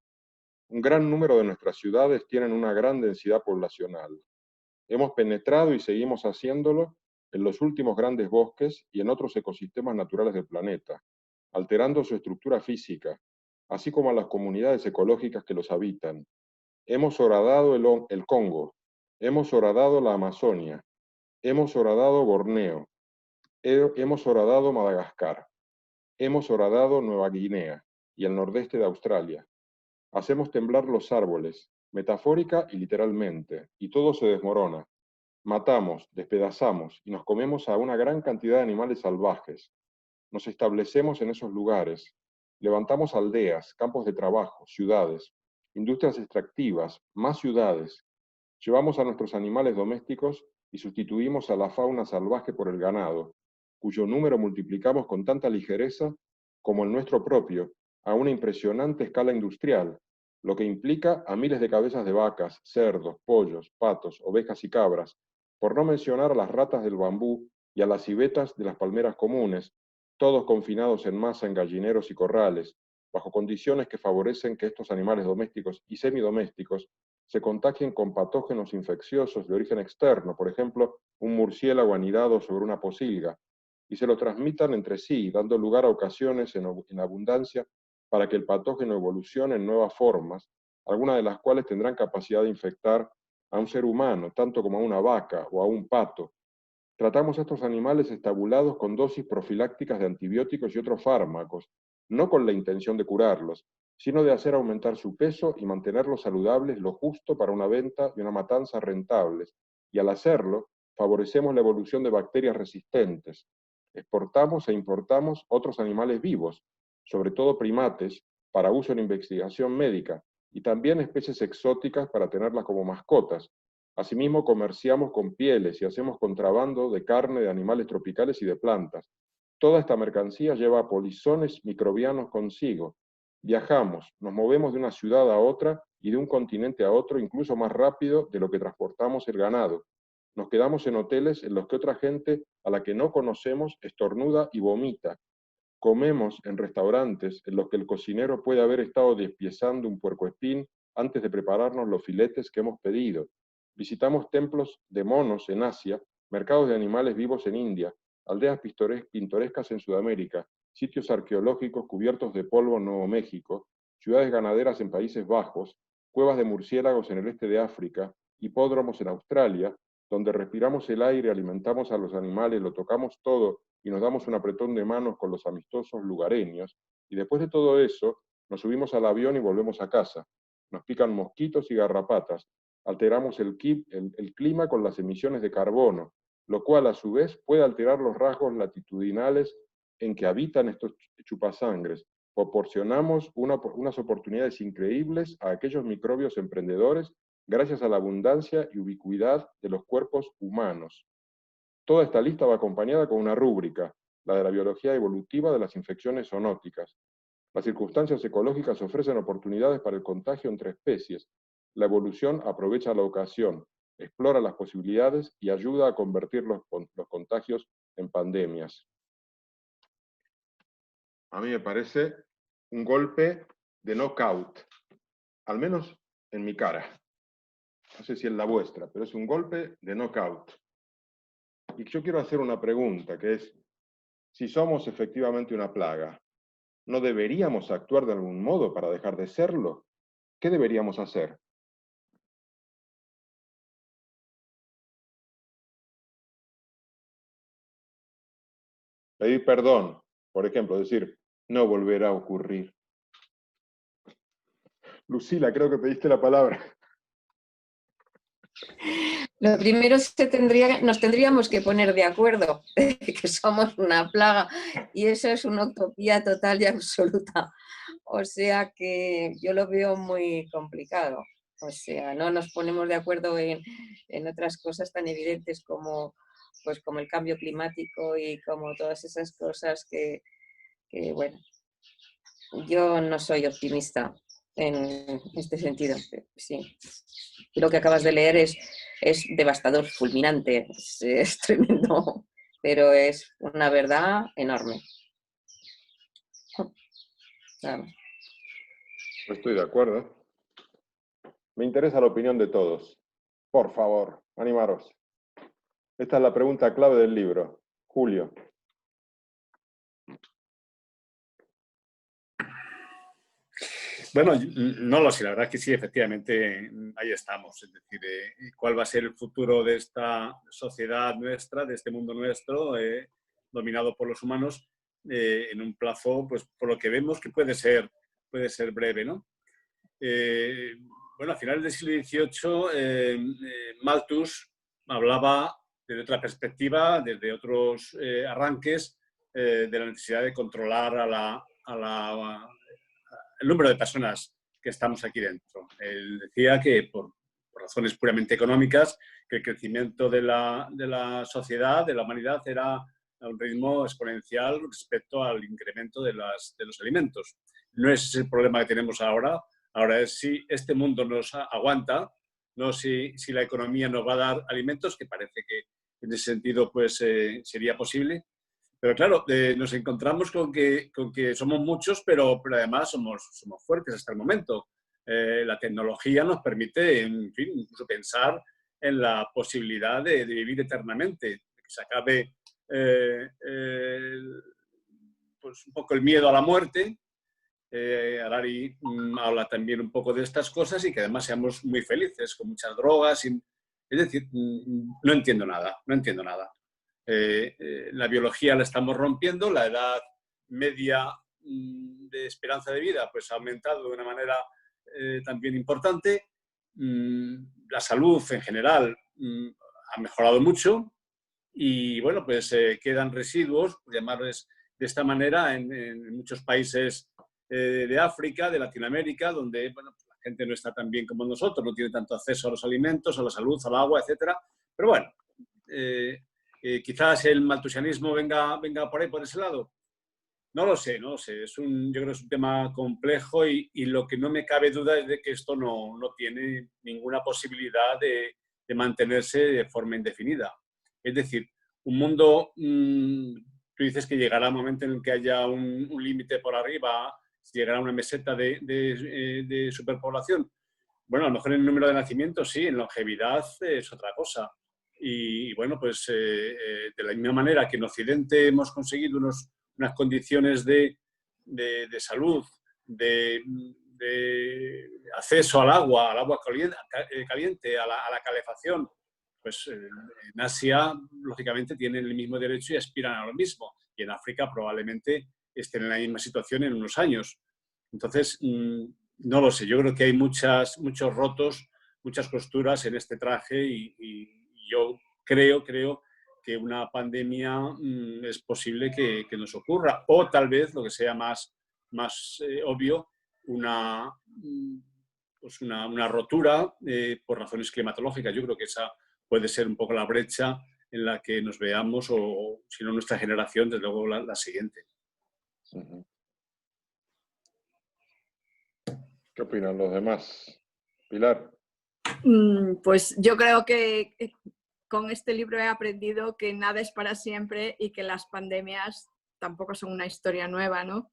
Un gran número de nuestras ciudades tienen una gran densidad poblacional. Hemos penetrado y seguimos haciéndolo en los últimos grandes bosques y en otros ecosistemas naturales del planeta, alterando su estructura física, así como a las comunidades ecológicas que los habitan. Hemos horadado el Congo, hemos horadado la Amazonia, Hemos horadado Borneo. Hemos horadado Madagascar. Hemos horadado Nueva Guinea y el nordeste de Australia. Hacemos temblar los árboles, metafórica y literalmente, y todo se desmorona. Matamos, despedazamos y nos comemos a una gran cantidad de animales salvajes. Nos establecemos en esos lugares. Levantamos aldeas, campos de trabajo, ciudades, industrias extractivas, más ciudades. Llevamos a nuestros animales domésticos y sustituimos a la fauna salvaje por el ganado, cuyo número multiplicamos con tanta ligereza como el nuestro propio, a una impresionante escala industrial, lo que implica a miles de cabezas de vacas, cerdos, pollos, patos, ovejas y cabras, por no mencionar a las ratas del bambú y a las civetas de las palmeras comunes, todos confinados en masa en gallineros y corrales, bajo condiciones que favorecen que estos animales domésticos y semidomésticos se contagien con patógenos infecciosos de origen externo, por ejemplo, un murciélago anidado sobre una posilga, y se lo transmitan entre sí, dando lugar a ocasiones en abundancia para que el patógeno evolucione en nuevas formas, algunas de las cuales tendrán capacidad de infectar a un ser humano, tanto como a una vaca o a un pato. Tratamos a estos animales estabulados con dosis profilácticas de antibióticos y otros fármacos, no con la intención de curarlos, sino de hacer aumentar su peso y mantenerlos saludables lo justo para una venta y una matanza rentables, y al hacerlo, favorecemos la evolución de bacterias resistentes. Exportamos e importamos otros animales vivos, sobre todo primates, para uso en investigación médica, y también especies exóticas para tenerlas como mascotas. Asimismo, comerciamos con pieles y hacemos contrabando de carne de animales tropicales y de plantas. Toda esta mercancía lleva polizones microbianos consigo. Viajamos, nos movemos de una ciudad a otra y de un continente a otro incluso más rápido de lo que transportamos el ganado. Nos quedamos en hoteles en los que otra gente a la que no conocemos estornuda y vomita. Comemos en restaurantes en los que el cocinero puede haber estado despiezando un puercoespín antes de prepararnos los filetes que hemos pedido. Visitamos templos de monos en Asia, mercados de animales vivos en India, aldeas pintorescas en Sudamérica, sitios arqueológicos cubiertos de polvo en Nuevo México, ciudades ganaderas en Países Bajos, cuevas de murciélagos en el este de África, hipódromos en Australia, donde respiramos el aire, alimentamos a los animales, lo tocamos todo y nos damos un apretón de manos con los amistosos lugareños, y después de todo eso, nos subimos al avión y volvemos a casa. Nos pican mosquitos y garrapatas, alteramos el clima con las emisiones de carbono, lo cual a su vez puede alterar los rasgos latitudinales en que habitan estos chupasangres. Proporcionamos unas oportunidades increíbles a aquellos microbios emprendedores gracias a la abundancia y ubicuidad de los cuerpos humanos. Toda esta lista va acompañada con una rúbrica, la de la biología evolutiva de las infecciones zoonóticas. Las circunstancias ecológicas ofrecen oportunidades para el contagio entre especies. La evolución aprovecha la ocasión, explora las posibilidades y ayuda a convertir los contagios en pandemias. A mí me parece un golpe de knockout, al menos en mi cara. No sé si en la vuestra, pero es un golpe de knockout. Y yo quiero hacer una pregunta, que es, si somos efectivamente una plaga, ¿no deberíamos actuar de algún modo para dejar de serlo? ¿Qué deberíamos hacer? Pedir perdón, por ejemplo, decir, no volverá a ocurrir. Lucila, creo que pediste la palabra. Lo primero nos tendríamos que poner de acuerdo de que somos una plaga y eso es una utopía total y absoluta. O sea que yo lo veo muy complicado. O sea, no nos ponemos de acuerdo en otras cosas tan evidentes como, pues, como el cambio climático y como todas esas cosas que bueno, yo no soy optimista en este sentido, sí. Y lo que acabas de leer es devastador, fulminante, es tremendo, pero es una verdad enorme. Claro. Estoy de acuerdo. Me interesa la opinión de todos. Por favor, animaros. Esta es la pregunta clave del libro. Julio. Bueno, no lo sé, la verdad es que sí, efectivamente, ahí estamos. Es decir, ¿cuál va a ser el futuro de esta sociedad nuestra, de este mundo nuestro, dominado por los humanos, en un plazo, pues por lo que vemos que puede ser breve, ¿no? Bueno, a finales del siglo XVIII, Malthus hablaba desde otra perspectiva, desde otros arranques, de la necesidad de controlar el número de personas que estamos aquí dentro. Él decía que por razones puramente económicas, que el crecimiento de la sociedad, de la humanidad, era a un ritmo exponencial respecto al incremento de los alimentos. No ese es el problema que tenemos ahora. Ahora es si este mundo nos aguanta, no si la economía nos va a dar alimentos, que parece que en ese sentido pues, sería posible. Pero claro, nos encontramos con que somos muchos, pero además somos fuertes hasta el momento. La tecnología nos permite, en fin, incluso pensar en la posibilidad de vivir eternamente, que se acabe pues un poco el miedo a la muerte. Harari habla también un poco de estas cosas y que además seamos muy felices, con muchas drogas. Es decir, no entiendo nada. La biología la estamos rompiendo, la edad media de esperanza de vida pues, ha aumentado de una manera también importante. La salud en general ha mejorado mucho y bueno, pues quedan residuos, por llamarles de esta manera, en muchos países de África, de Latinoamérica, donde bueno, la gente no está tan bien como nosotros, no tiene tanto acceso a los alimentos, a la salud, al agua, etc. Pero bueno, quizás el maltusianismo venga por ahí, por ese lado. No lo sé. Yo creo que es un tema complejo y lo que no me cabe duda es de que esto no tiene ninguna posibilidad de mantenerse de forma indefinida. Es decir, un mundo, tú dices que llegará un momento en el que haya un límite por arriba, llegará a una meseta de superpoblación. Bueno, a lo mejor en el número de nacimientos sí, en longevidad es otra cosa. Y bueno, pues de la misma manera que en Occidente hemos conseguido unas condiciones de salud, de acceso al agua caliente, a la calefacción, pues en Asia, lógicamente, tienen el mismo derecho y aspiran a lo mismo. Y en África probablemente estén en la misma situación en unos años. Entonces, no lo sé. Yo creo que hay muchos rotos, muchas costuras en este traje y yo creo que una pandemia es posible que nos ocurra. O tal vez, lo que sea más obvio, una rotura por razones climatológicas. Yo creo que esa puede ser un poco la brecha en la que nos veamos, o si no nuestra generación, desde luego la siguiente. ¿Qué opinan los demás? Pilar. Pues yo creo que con este libro he aprendido que nada es para siempre y que las pandemias tampoco son una historia nueva, ¿no?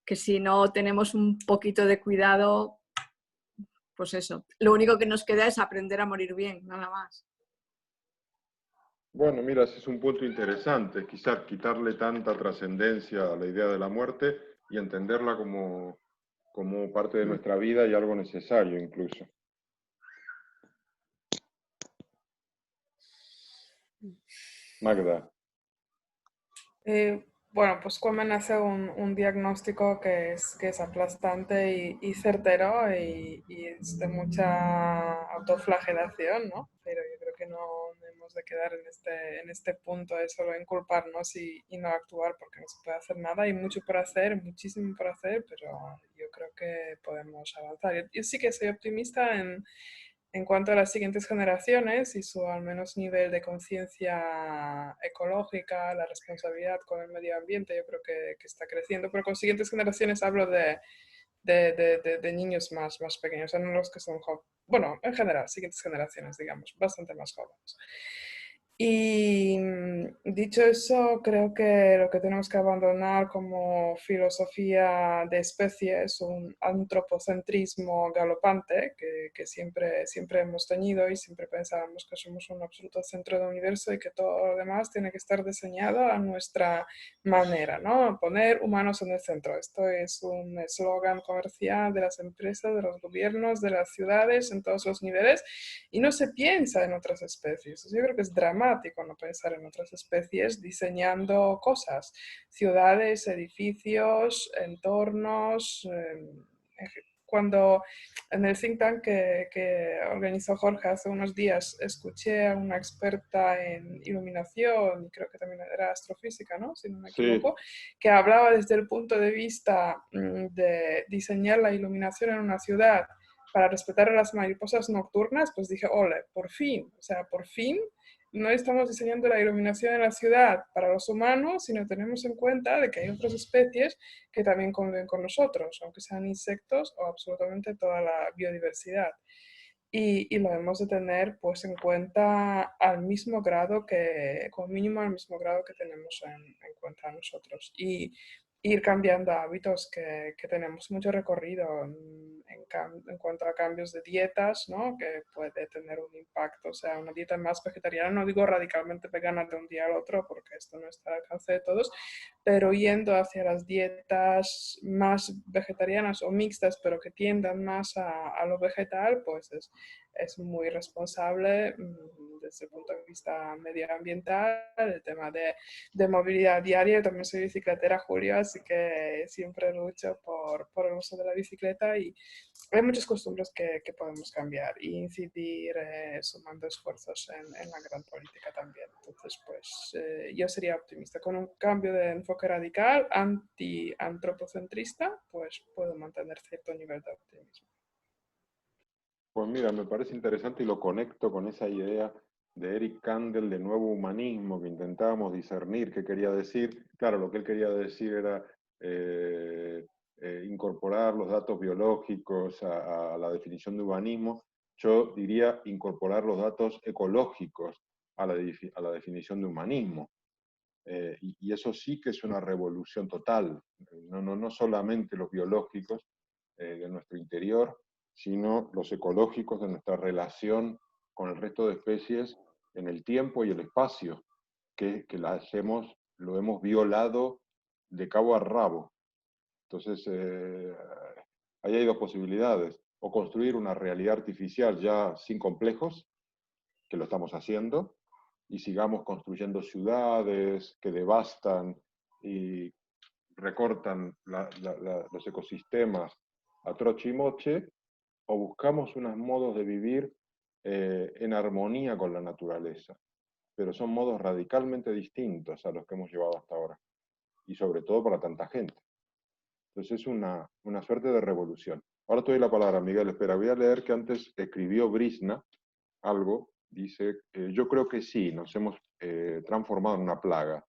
Que si no tenemos un poquito de cuidado, pues eso, lo único que nos queda es aprender a morir bien, nada más. Bueno, mira, ese es un punto interesante, quizás quitarle tanta trascendencia a la idea de la muerte y entenderla como parte de nuestra vida y algo necesario incluso. Magda. Bueno, pues Komen hace un diagnóstico que es aplastante y certero y es de mucha autoflagelación, ¿no? Pero yo creo que no debemos de quedar en este punto de solo inculparnos y no actuar porque no se puede hacer nada. Hay mucho por hacer, muchísimo por hacer, pero yo creo que podemos avanzar. Yo sí que soy optimista en cuanto a las siguientes generaciones y su al menos nivel de conciencia ecológica, la responsabilidad con el medio ambiente, yo creo que está creciendo. Pero con siguientes generaciones hablo de niños más pequeños, o sea, no los que son jóvenes. Bueno, en general, siguientes generaciones, digamos, bastante más jóvenes. Y dicho eso, creo que lo que tenemos que abandonar como filosofía de especie es un antropocentrismo galopante que siempre hemos tenido y siempre pensábamos que somos un absoluto centro del universo y que todo lo demás tiene que estar diseñado a nuestra manera, ¿no? Poner humanos en el centro. Esto es un eslogan comercial de las empresas, de los gobiernos, de las ciudades, en todos los niveles, y no se piensa en otras especies. Yo creo que es dramático no pensar en otras especies diseñando cosas, ciudades, edificios, entornos. Cuando en el think tank que organizó Jorge hace unos días, escuché a una experta en iluminación, y creo que también era astrofísica, ¿no? Si no me Sí, equivoco, que hablaba desde el punto de vista de diseñar la iluminación en una ciudad para respetar a las mariposas nocturnas, pues dije, ole, por fin, o sea, por fin no estamos diseñando la iluminación en la ciudad para los humanos, sino tenemos en cuenta de que hay otras especies que también conviven con nosotros, aunque sean insectos o absolutamente toda la biodiversidad. Y lo debemos de tener pues en cuenta al mismo grado que, como mínimo al mismo grado que tenemos en cuenta nosotros. Y ir cambiando hábitos que tenemos mucho recorrido en cuanto a cambios de dietas, ¿no? Que puede tener un impacto. O sea, una dieta más vegetariana, no digo radicalmente vegana de un día al otro, porque esto no está al alcance de todos, pero yendo hacia las dietas más vegetarianas o mixtas, pero que tiendan más a lo vegetal, pues es muy responsable desde el punto de vista medioambiental, el tema de movilidad diaria. Yo también soy bicicletera, Julio, así que siempre lucho por el uso de la bicicleta, y hay muchas costumbres que podemos cambiar y incidir sumando esfuerzos en la gran política también. Entonces, pues yo sería optimista. Con un cambio de enfoque radical, anti-antropocentrista, pues puedo mantener cierto nivel de optimismo. pues mira, me parece interesante y lo conecto con esa idea de Eric Kandel de nuevo humanismo que intentábamos discernir qué quería decir. Claro, lo que él quería decir era incorporar los datos biológicos a la definición de humanismo. Yo diría incorporar los datos ecológicos a la definición de humanismo. Y eso sí que es una revolución total, no solamente los biológicos de nuestro interior, sino los ecológicos de nuestra relación con el resto de especies en el tiempo y el espacio, que lo hemos violado de cabo a rabo. Entonces, ahí hay dos posibilidades: o construir una realidad artificial ya sin complejos, que lo estamos haciendo, y sigamos construyendo ciudades que devastan y recortan los ecosistemas a troche y moche, o buscamos unos modos de vivir en armonía con la naturaleza. Pero son modos radicalmente distintos a los que hemos llevado hasta ahora, y sobre todo para tanta gente. Entonces es una suerte de revolución. Ahora te doy la palabra, Miguel. Espera, voy a leer que antes escribió Brisna algo. Dice, yo creo que sí, nos hemos transformado en una plaga.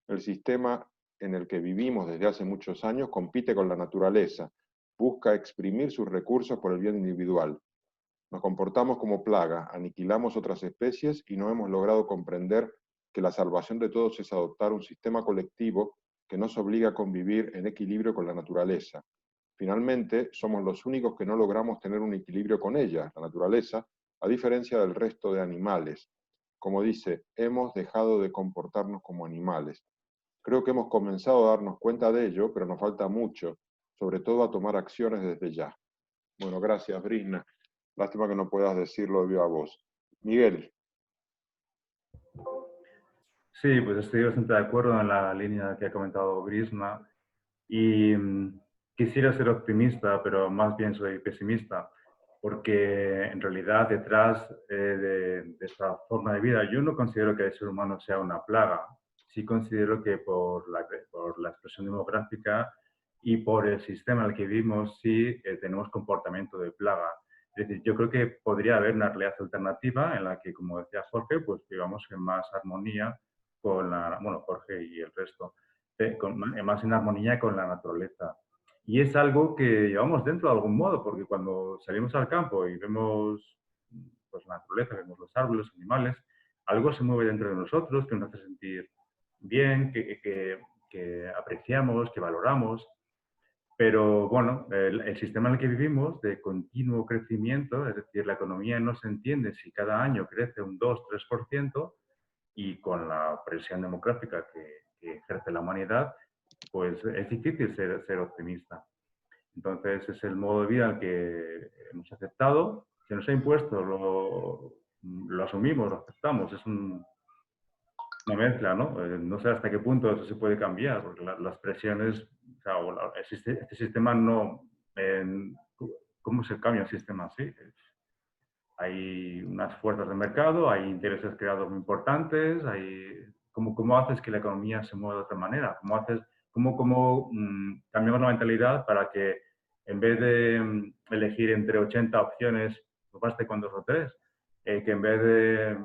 El sistema en el que vivimos desde hace muchos años compite con la naturaleza, busca exprimir sus recursos por el bien individual. Nos comportamos como plaga, aniquilamos otras especies y no hemos logrado comprender que la salvación de todos es adoptar un sistema colectivo que nos obliga a convivir en equilibrio con la naturaleza. Finalmente, somos los únicos que no logramos tener un equilibrio con ella, la naturaleza, a diferencia del resto de animales. Como dice, hemos dejado de comportarnos como animales. Creo que hemos comenzado a darnos cuenta de ello, pero nos falta mucho, sobre todo a tomar acciones desde ya. Bueno, gracias, Brisna. Lástima que no puedas decirlo de viva voz. Miguel. Sí, pues estoy bastante de acuerdo en la línea que ha comentado Brisna y quisiera ser optimista, pero más bien soy pesimista, porque en realidad detrás de esta forma de vida yo no considero que el ser humano sea una plaga. Sí considero que por la expresión demográfica y por el sistema en el que vivimos sí tenemos comportamiento de plaga. Es decir, yo creo que podría haber una realidad alternativa en la que, como decía Jorge, pues vivamos en más armonía con Jorge y el resto, más en armonía con la naturaleza. Y es algo que llevamos dentro de algún modo, porque cuando salimos al campo y vemos pues, la naturaleza, vemos los árboles, los animales, algo se mueve dentro de nosotros que nos hace sentir bien, que apreciamos, que valoramos. Pero bueno, el sistema en el que vivimos de continuo crecimiento, es decir, la economía no se entiende si cada año crece un 2-3%, y con la presión demográfica que ejerce la humanidad, pues es difícil ser optimista. Entonces es el modo de vida que hemos aceptado, se nos ha impuesto, lo asumimos, lo aceptamos, es una mezcla, ¿no? No sé hasta qué punto eso se puede cambiar, porque las presiones, o sea, este sistema no... ¿Cómo se cambia el sistema así? Hay unas fuerzas de mercado, hay intereses creados muy importantes, ¿cómo haces que la economía se mueva de otra manera? ¿Cómo cambiamos la mentalidad para que en vez de elegir entre 80 opciones, pues baste con 2 o 3? Que en vez de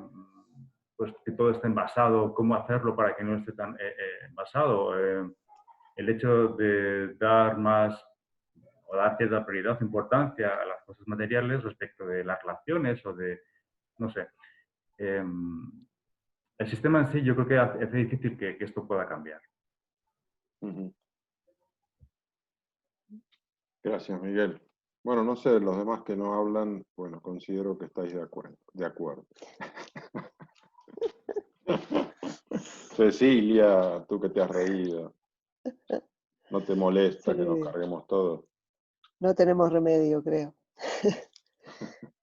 pues, que todo esté envasado, ¿cómo hacerlo para que no esté tan envasado? El hecho de dar más o dar cierta prioridad, importancia a las cosas materiales respecto de las relaciones o de, no sé. El sistema en sí yo creo que hace difícil que esto pueda cambiar. Gracias, Miguel. Bueno, no sé, los demás que no hablan, bueno, considero que estáis de acuerdo. Cecilia, tú que te has reído. ¿No te molesta que nos carguemos todos? No tenemos remedio, creo.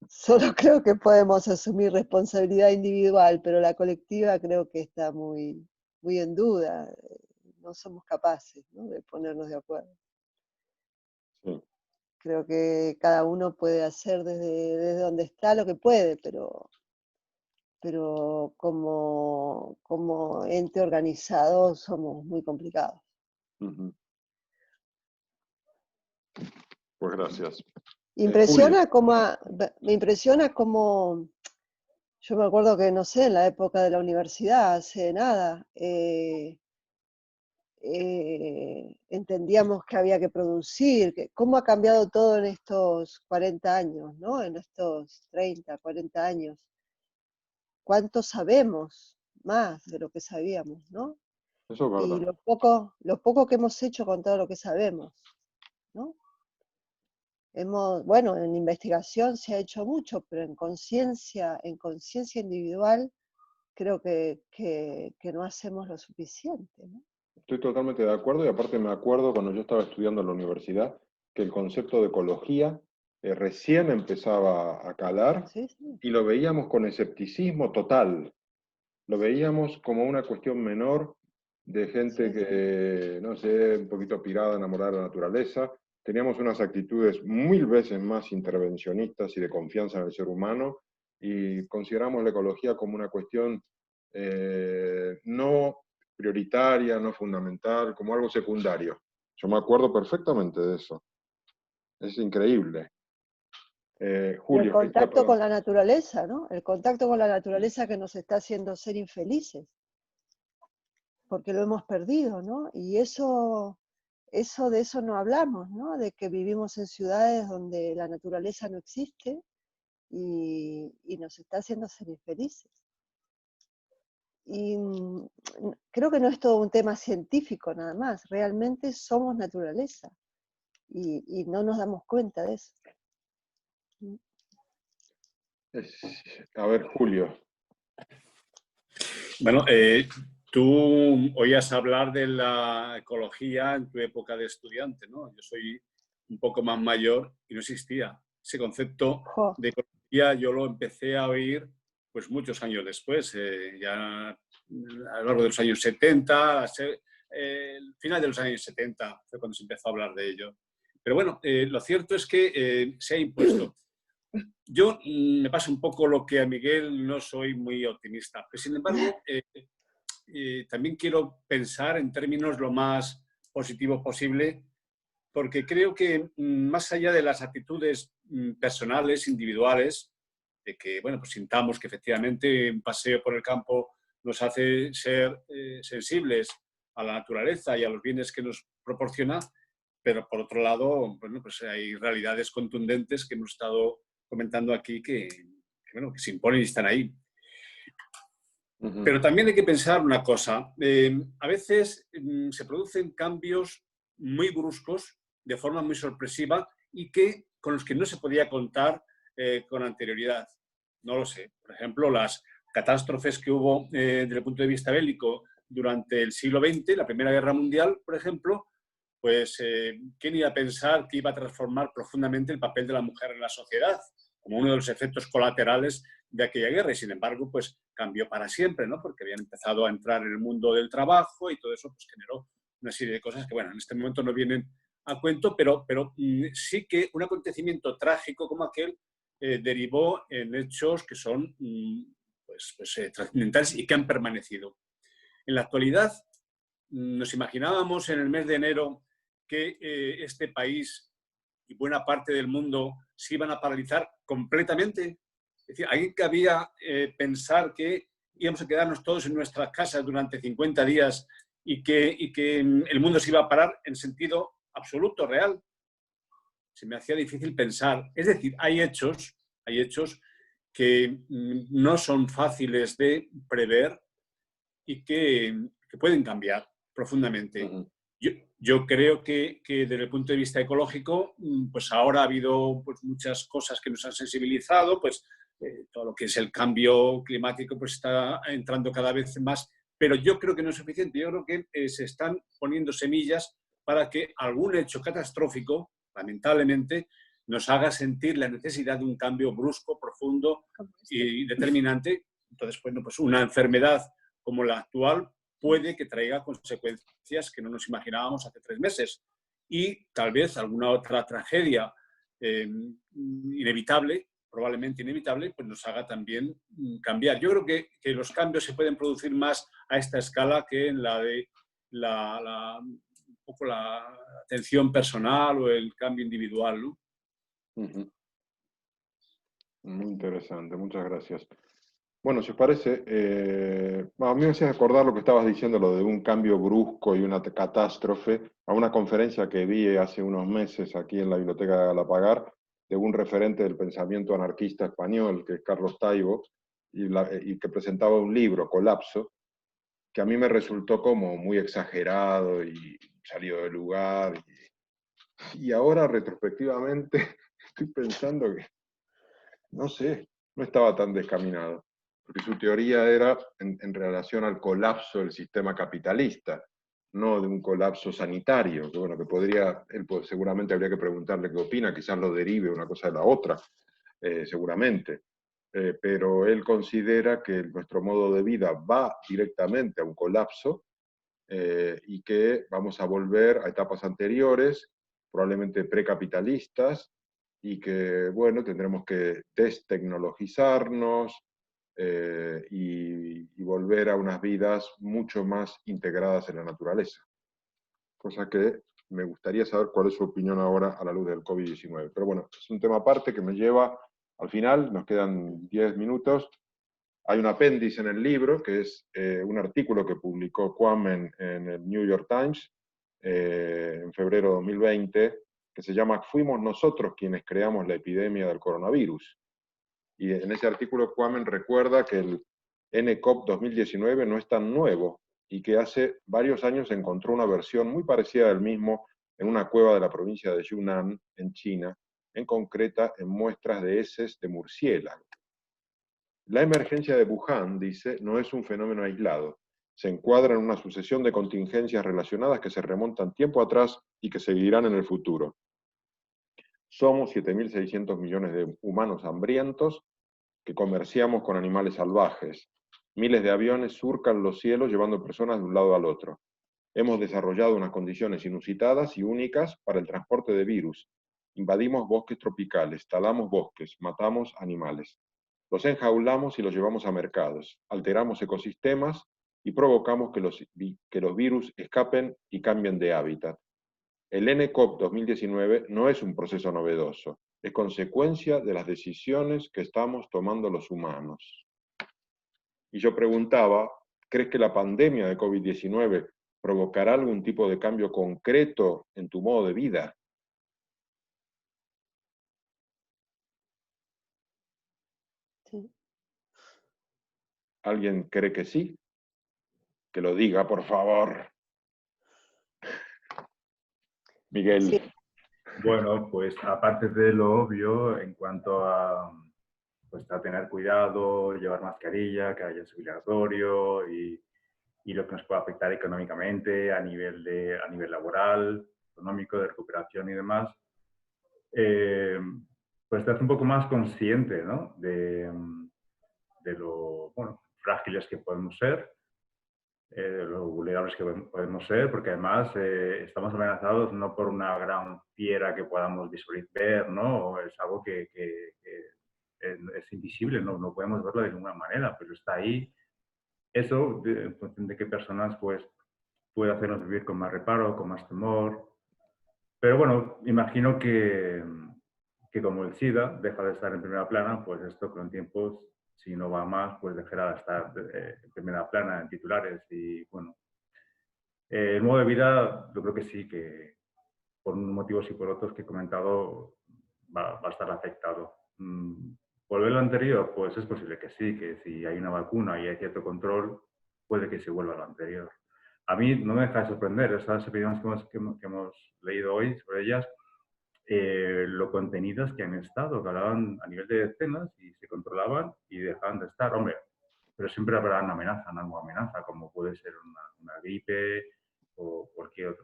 Solo creo que podemos asumir responsabilidad individual, pero la colectiva creo que está muy, muy en duda. No somos capaces, ¿no?, de ponernos de acuerdo. Sí. Creo que cada uno puede hacer desde donde está lo que puede, pero como ente organizado somos muy complicados. Pues gracias. Me impresiona como, yo me acuerdo que, no sé, en la época de la universidad, hace nada, entendíamos que había que producir, cómo ha cambiado todo en estos 40 años, ¿no? En estos 30, 40 años. ¿Cuánto sabemos más de lo que sabíamos, ¿no? Eso es verdad. Y lo poco que hemos hecho con todo lo que sabemos, ¿no? Bueno, en investigación se ha hecho mucho, pero en conciencia individual creo que no hacemos lo suficiente, ¿no? Estoy totalmente de acuerdo, y aparte me acuerdo cuando yo estaba estudiando en la universidad que el concepto de ecología recién empezaba a calar, Sí, sí. Y lo veíamos con escepticismo total. Lo veíamos como una cuestión menor de gente que, no sé, un poquito pirada, enamorada de la naturaleza. Teníamos unas actitudes 1000 veces más intervencionistas y de confianza en el ser humano, y consideramos la ecología como una cuestión no prioritaria, no fundamental, como algo secundario. Yo me acuerdo perfectamente de eso. Es increíble. Julio, el contacto con la naturaleza, ¿no? El contacto con la naturaleza que nos está haciendo ser infelices, porque lo hemos perdido, ¿no? Y de eso no hablamos, ¿no? De que vivimos en ciudades donde la naturaleza no existe y nos está haciendo ser infelices. Y creo que no es todo un tema científico nada más, realmente somos naturaleza y no nos damos cuenta de eso. A ver, Julio. Bueno, tú oías hablar de la ecología en tu época de estudiante, ¿no? Yo soy un poco más mayor y no existía. Ese concepto de ecología yo lo empecé a oír pues muchos años después, ya a lo largo de los años 70, el final de los años 70 fue cuando se empezó a hablar de ello. Pero bueno, lo cierto es que se ha impuesto. Yo me pasa un poco lo que a Miguel, no soy muy optimista, pero sin embargo también quiero pensar en términos lo más positivo posible, porque creo que más allá de las actitudes personales, individuales, de que bueno, pues sintamos que efectivamente un paseo por el campo nos hace ser sensibles a la naturaleza y a los bienes que nos proporciona, pero por otro lado, bueno, pues hay realidades contundentes que hemos estado comentando aquí que se imponen y están ahí. Pero también hay que pensar una cosa. A veces se producen cambios muy bruscos, de forma muy sorpresiva, y con los que no se podía contar con anterioridad. No lo sé. Por ejemplo, las catástrofes que hubo desde el punto de vista bélico durante el siglo XX, la Primera Guerra Mundial, por ejemplo, pues ¿quién iba a pensar que iba a transformar profundamente el papel de la mujer en la sociedad? Como uno de los efectos colaterales de aquella guerra, y sin embargo, pues cambió para siempre, ¿no? Porque habían empezado a entrar en el mundo del trabajo y todo eso pues generó una serie de cosas que, bueno, en este momento no vienen a cuento, pero sí que un acontecimiento trágico como aquel derivó en hechos que son trascendentales y que han permanecido. En la actualidad, nos imaginábamos en el mes de enero que este país y buena parte del mundo se iban a paralizar completamente. Es decir, ¿alguien cabía pensar que íbamos a quedarnos todos en nuestras casas durante 50 días y que el mundo se iba a parar en sentido absoluto, real? Se me hacía difícil pensar. Es decir, hay hechos que no son fáciles de prever y que pueden cambiar profundamente. Yo creo que desde el punto de vista ecológico, pues ahora ha habido pues, muchas cosas que nos han sensibilizado, pues todo lo que es el cambio climático pues está entrando cada vez más, pero yo creo que no es suficiente. Yo creo que se están poniendo semillas para que algún hecho catastrófico, lamentablemente, nos haga sentir la necesidad de un cambio brusco, profundo y determinante. Entonces, bueno, pues una enfermedad como la actual puede que traiga consecuencias que no nos imaginábamos hace 3 meses. Y tal vez alguna otra tragedia inevitable, probablemente inevitable, pues nos haga también cambiar. Yo creo que los cambios se pueden producir más a esta escala que en la de un poco la atención personal o el cambio individual, ¿no? Muy interesante, muchas gracias. Bueno, si os parece, a mí me hacías acordar lo que estabas diciendo, lo de un cambio brusco y una catástrofe, a una conferencia que vi hace unos meses aquí en la Biblioteca de Galapagar, de un referente del pensamiento anarquista español, que es Carlos Taibo, y que presentaba un libro, Colapso, que a mí me resultó como muy exagerado y salido de lugar. Y ahora, retrospectivamente, estoy pensando que, no sé, no estaba tan descaminado, porque su teoría era en relación al colapso del sistema capitalista, no de un colapso sanitario, que bueno, que podría, él seguramente habría que preguntarle qué opina, quizás lo derive una cosa de la otra, seguramente. Pero él considera que nuestro modo de vida va directamente a un colapso y que vamos a volver a etapas anteriores, probablemente precapitalistas, y que, bueno, tendremos que destecnologizarnos y volver a unas vidas mucho más integradas en la naturaleza. Cosa que me gustaría saber cuál es su opinión ahora a la luz del COVID-19. Pero bueno, es un tema aparte que me lleva al final, nos quedan 10 minutos. Hay un apéndice en el libro, que es un artículo que publicó Kwame en el New York Times en febrero de 2020, que se llama "Fuimos nosotros quienes creamos la epidemia del coronavirus". Y en ese artículo Kwame recuerda que el nCoV 2019 no es tan nuevo y que hace varios años encontró una versión muy parecida del mismo en una cueva de la provincia de Yunnan, en China, en concreta en muestras de heces de murciélago. La emergencia de Wuhan, dice, no es un fenómeno aislado. Se encuadra en una sucesión de contingencias relacionadas que se remontan tiempo atrás y que seguirán en el futuro. Somos 7.600 millones de humanos hambrientos que comerciamos con animales salvajes. Miles de aviones surcan los cielos llevando personas de un lado al otro. Hemos desarrollado unas condiciones inusitadas y únicas para el transporte de virus. Invadimos bosques tropicales, talamos bosques, matamos animales. Los enjaulamos y los llevamos a mercados, alteramos ecosistemas y provocamos que los virus escapen y cambien de hábitat. El nCoV 2019 no es un proceso novedoso, es consecuencia de las decisiones que estamos tomando los humanos. Y yo preguntaba, ¿crees que la pandemia de COVID-19 provocará algún tipo de cambio concreto en tu modo de vida? Sí. ¿Alguien cree que sí? Que lo diga, por favor. Miguel. Sí. Bueno, pues aparte de lo obvio, en cuanto pues, a tener cuidado, llevar mascarilla, que haya obligatorio y lo que nos puede afectar económicamente a nivel laboral, económico, de recuperación y demás, pues te hace un poco más consciente, ¿no? de lo frágiles que podemos ser, lo vulnerables que podemos ser, porque además estamos amenazados no por una gran fiera que podamos ver, ¿no? Es algo que es invisible, no podemos verlo de ninguna manera, pero está ahí. Eso, en función de qué personas, pues, puede hacernos vivir con más reparo, con más temor. Pero bueno, imagino que como el SIDA deja de estar en primera plana, pues esto con el tiempo, si no va más, pues dejará de estar en primera plana, en titulares. Y bueno, el modo de vida, yo creo que sí, que por unos motivos y por otros que he comentado, va a estar afectado. ¿Volver a lo anterior? Pues es posible que sí, que si hay una vacuna y hay cierto control, puede que se vuelva a lo anterior. A mí no me deja de sorprender esas epidemias que hemos leído hoy sobre ellas, lo contenidas que han estado, que hablaban a nivel de decenas y se controlaban y dejaban de estar. Hombre, pero siempre habrá una nueva amenaza, como puede ser una gripe o cualquier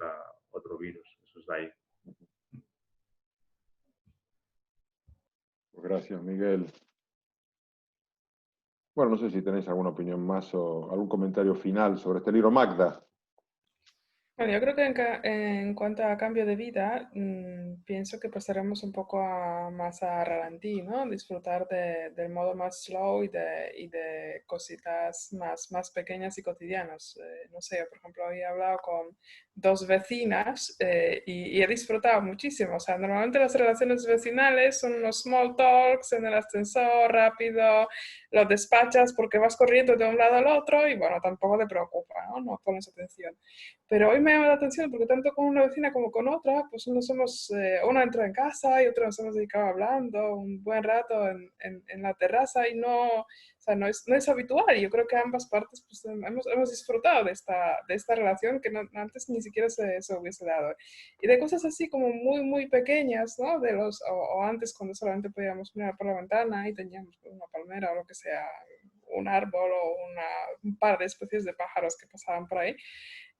otro virus. Eso está ahí. Gracias, Miguel. Bueno, no sé si tenéis alguna opinión más o algún comentario final sobre este libro. Magda. Bueno, yo creo que en cuanto a cambio de vida, pienso que pasaremos un poco más a ralentí, ¿no? Disfrutar del modo más slow y de cositas más pequeñas y cotidianas. No sé, por ejemplo, hoy he hablado con 2 vecinas y he disfrutado muchísimo. O sea, normalmente las relaciones vecinales son unos small talks en el ascensor rápido, lo despachas porque vas corriendo de un lado al otro y bueno, tampoco te preocupa, ¿no? No pones atención. Pero hoy me llama la atención porque tanto con una vecina como con otra, pues una entró en casa y otra nos hemos dedicado hablando un buen rato en la terraza y no, o sea, no es habitual. Yo creo que ambas partes pues, hemos disfrutado de esta relación que antes ni siquiera se hubiese dado. Y de cosas así como muy pequeñas, ¿no? O antes cuando solamente podíamos mirar por la ventana y teníamos una palmera o lo que sea, un árbol o un par de especies de pájaros que pasaban por ahí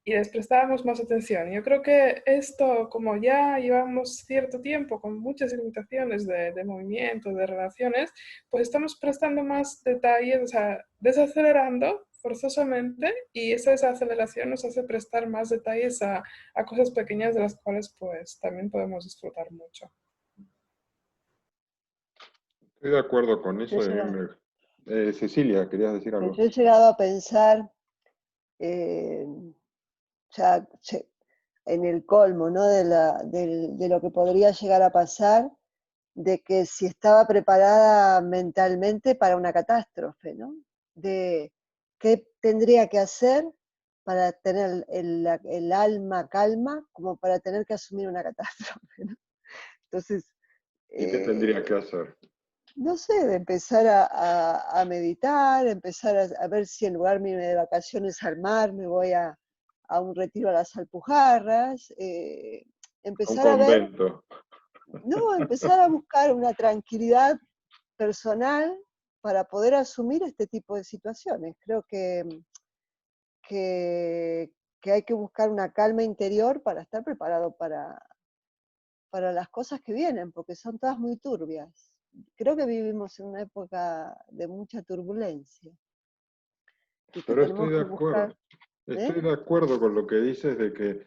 y les prestábamos más atención. Yo creo que esto, como ya llevamos cierto tiempo con muchas limitaciones de movimiento, de relaciones, pues estamos prestando más detalles, o sea, desacelerando forzosamente y esa desaceleración nos hace prestar más detalles a cosas pequeñas de las cuales pues también podemos disfrutar mucho. Estoy de acuerdo con eso. Cecilia, ¿querías decir algo? Yo he llegado a pensar ya en el colmo, ¿no? de lo que podría llegar a pasar, de que si estaba preparada mentalmente para una catástrofe, ¿no? De qué tendría que hacer para tener el alma calma como para tener que asumir una catástrofe, ¿no? Entonces, ¿Y qué tendría que hacer? no sé, de empezar a meditar, empezar a ver si en lugar de irme de vacaciones al mar, me voy a un retiro a las Alpujarras, empezar Un a ver, convento. no, empezar a buscar una tranquilidad personal para poder asumir este tipo de situaciones. Creo que hay que buscar una calma interior para estar preparado para las cosas que vienen, porque son todas muy turbias. Creo que vivimos en una época de mucha turbulencia. Y que Pero estoy tenemos de que acuerdo. buscar. Estoy de acuerdo con lo que dices de que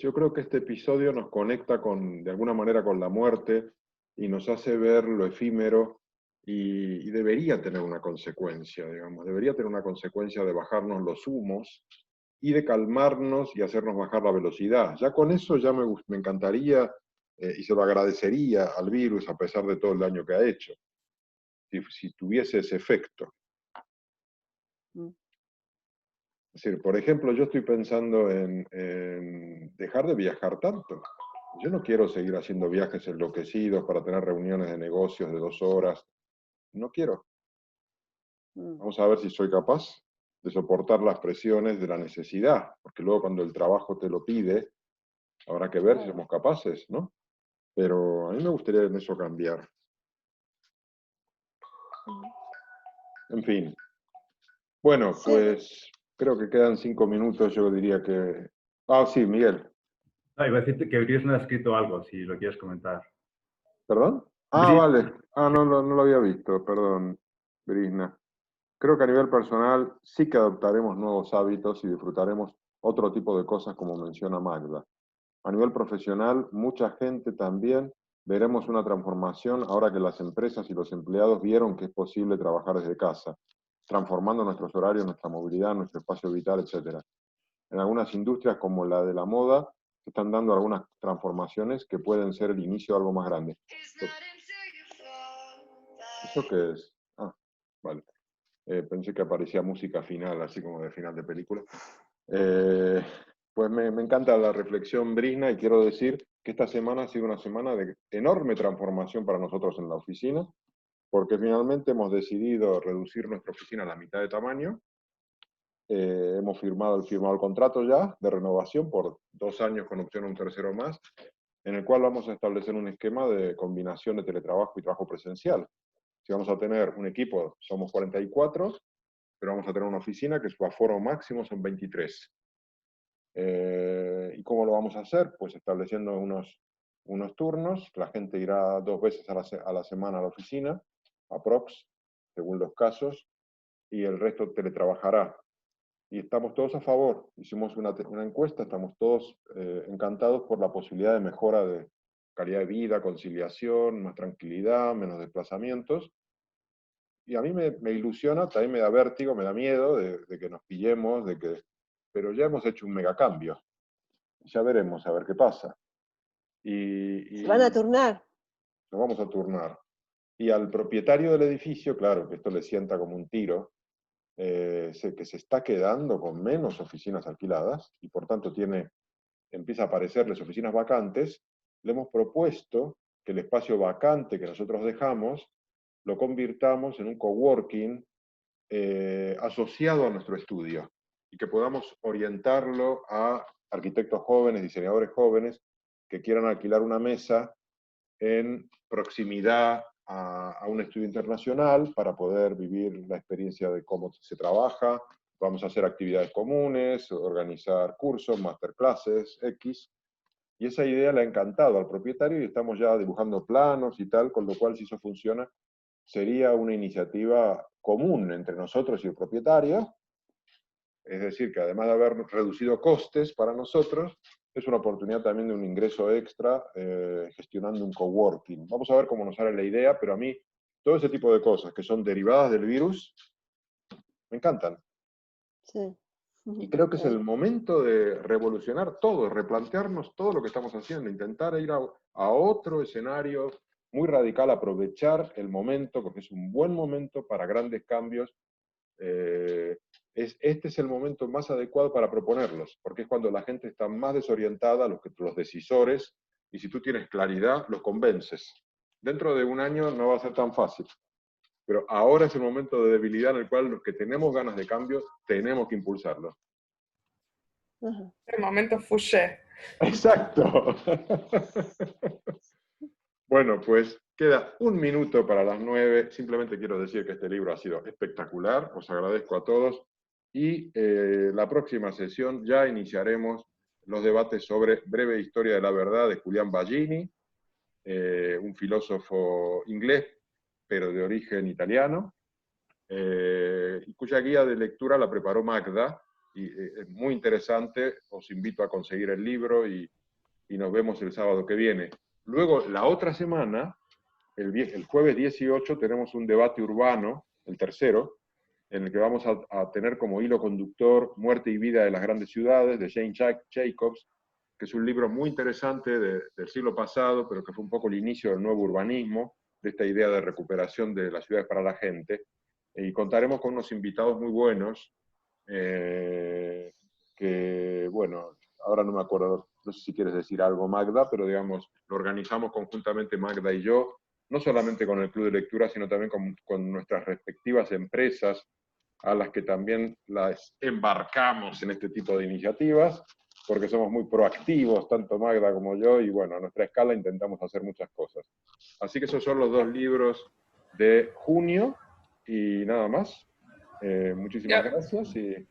yo creo que este episodio nos conecta de alguna manera con la muerte y nos hace ver lo efímero y debería tener una consecuencia, digamos, debería tener una consecuencia de bajarnos los humos y de calmarnos y hacernos bajar la velocidad. Ya con eso ya me encantaría y se lo agradecería al virus a pesar de todo el daño que ha hecho, si tuviese ese efecto. Es decir, por ejemplo, yo estoy pensando en dejar de viajar tanto. Yo no quiero seguir haciendo viajes enloquecidos para tener reuniones de negocios de 2 horas. No quiero. Vamos a ver si soy capaz de soportar las presiones de la necesidad, porque luego cuando el trabajo te lo pide, habrá que ver si somos capaces, ¿no? Pero a mí me gustaría en eso cambiar. En fin. Bueno, pues creo que quedan 5 minutos, yo diría que... Ah, sí, Miguel. No, iba a decirte que Brice no ha escrito algo, si lo quieres comentar. ¿Perdón? Ah, Brice, vale. Ah, no lo había visto, perdón, Brisna. Creo que a nivel personal sí que adoptaremos nuevos hábitos y disfrutaremos otro tipo de cosas como menciona Magda. A nivel profesional, mucha gente también veremos una transformación ahora que las empresas y los empleados vieron que es posible trabajar desde casa, transformando nuestros horarios, nuestra movilidad, nuestro espacio vital, etc. En algunas industrias como la de la moda, se están dando algunas transformaciones que pueden ser el inicio de algo más grande. ¿Eso qué es? Ah, vale. Pensé que aparecía música final, así como de final de película. Pues me encanta la reflexión, Brisna, y quiero decir que esta semana ha sido una semana de enorme transformación para nosotros en la oficina, porque finalmente hemos decidido reducir nuestra oficina a la mitad de tamaño. Hemos firmado el contrato ya de renovación por 2 años con opción a un tercero más, en el cual vamos a establecer un esquema de combinación de teletrabajo y trabajo presencial. Si vamos a tener un equipo, somos 44, pero vamos a tener una oficina que su aforo máximo son 23. ¿Y cómo lo vamos a hacer? Pues estableciendo unos turnos. La gente irá 2 veces a la semana a la oficina, aprox, según los casos, y el resto teletrabajará. Y estamos todos a favor. Hicimos una encuesta, estamos todos encantados por la posibilidad de mejora de calidad de vida, conciliación, más tranquilidad, menos desplazamientos. Y a mí me ilusiona, también me da vértigo, me da miedo de que nos pillemos, pero ya hemos hecho un megacambio. Ya veremos a ver qué pasa. Se van a turnar. Nos vamos a turnar. Y al propietario del edificio, claro, que esto le sienta como un tiro, que se está quedando con menos oficinas alquiladas y por tanto empieza a aparecerles oficinas vacantes, le hemos propuesto que el espacio vacante que nosotros dejamos lo convirtamos en un coworking asociado a nuestro estudio y que podamos orientarlo a arquitectos jóvenes, diseñadores jóvenes que quieran alquilar una mesa en proximidad a un estudio internacional para poder vivir la experiencia de cómo se trabaja. Vamos a hacer actividades comunes, organizar cursos, masterclasses, X. Y esa idea le ha encantado al propietario y estamos ya dibujando planos y tal, con lo cual si eso funciona, sería una iniciativa común entre nosotros y el propietario. Es decir, que además de haber reducido costes para nosotros, es una oportunidad también de un ingreso extra gestionando un coworking. Vamos a ver cómo nos sale la idea, pero a mí todo ese tipo de cosas que son derivadas del virus me encantan. Sí. Y creo que es el momento de revolucionar todo, replantearnos todo lo que estamos haciendo, intentar ir a otro escenario muy radical, aprovechar el momento, porque es un buen momento para grandes cambios. Este es el momento más adecuado para proponerlos, porque es cuando la gente está más desorientada, los decisores, y si tú tienes claridad, los convences. Dentro de un año no va a ser tan fácil, pero ahora es el momento de debilidad en el cual los que tenemos ganas de cambio tenemos que impulsarlo. El momento Fouché. Exacto. Bueno, pues queda 1 minuto para las 9. Simplemente quiero decir que este libro ha sido espectacular. Os agradezco a todos. Y la próxima sesión ya iniciaremos los debates sobre Breve Historia de la Verdad de Julián Baggini, un filósofo inglés, pero de origen italiano, y cuya guía de lectura la preparó Magda. Y es muy interesante. Os invito a conseguir el libro y nos vemos el sábado que viene. Luego, la otra semana, el jueves 18, tenemos un debate urbano, el tercero, en el que vamos a tener como hilo conductor Muerte y vida de las grandes ciudades, de Jane Jacobs, que es un libro muy interesante del siglo pasado, pero que fue un poco el inicio del nuevo urbanismo, de esta idea de recuperación de las ciudades para la gente. Y contaremos con unos invitados muy buenos, que, bueno, ahora no me acuerdo, no sé si quieres decir algo, Magda, pero digamos, lo organizamos conjuntamente Magda y yo. no solamente con el Club de Lectura, sino también con nuestras respectivas empresas, a las que también las embarcamos en este tipo de iniciativas, porque somos muy proactivos, tanto Magda como yo, y bueno, a nuestra escala intentamos hacer muchas cosas. Así que esos son los 2 libros de junio, y nada más. Muchísimas gracias. Y...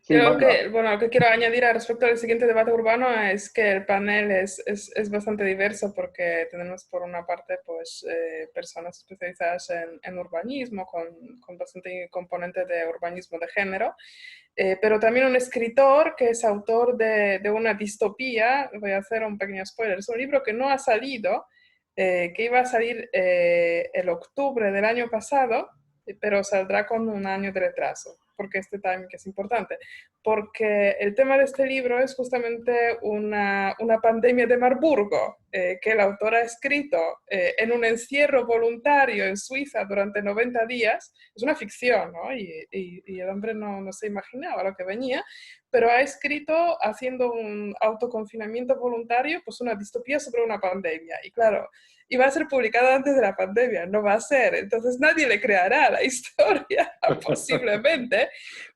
Sí, Yo Magda. lo que quiero añadir respecto al siguiente debate urbano es que el panel es bastante diverso, porque tenemos por una parte pues, personas especializadas en urbanismo, con bastante componente de urbanismo de género, pero también un escritor que es autor de una distopía. Voy a hacer un pequeño spoiler, es un libro que no ha salido, que iba a salir el octubre del año pasado, pero saldrá con un año de retraso. Porque este timing es importante, porque el tema de este libro es justamente una pandemia de Marburgo, que el autor ha escrito en un encierro voluntario en Suiza durante 90 días. Es una ficción, ¿no? Y el hombre no se imaginaba lo que venía, pero ha escrito, haciendo un autoconfinamiento voluntario, pues una distopía sobre una pandemia. Y claro, iba a ser publicada antes de la pandemia, no va a ser, entonces nadie le creará la historia, posiblemente,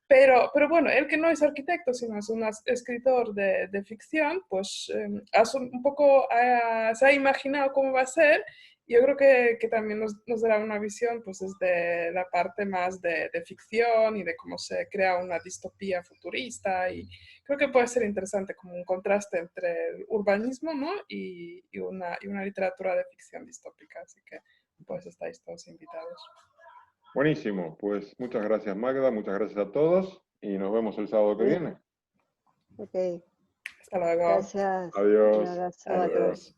pero bueno, él, que no es arquitecto, sino es un escritor de ficción, pues un poco se ha imaginado cómo va a ser. Yo creo que también nos dará una visión, pues, desde la parte más de ficción y de cómo se crea una distopía futurista, y creo que puede ser interesante como un contraste entre el urbanismo, ¿no? y una literatura de ficción distópica, así que pues estáis todos invitados. Buenísimo, pues muchas gracias Magda, muchas gracias a todos, y nos vemos el sábado que viene. Ok, Hasta luego. gracias. Adiós. Un abrazo a todos. Adiós.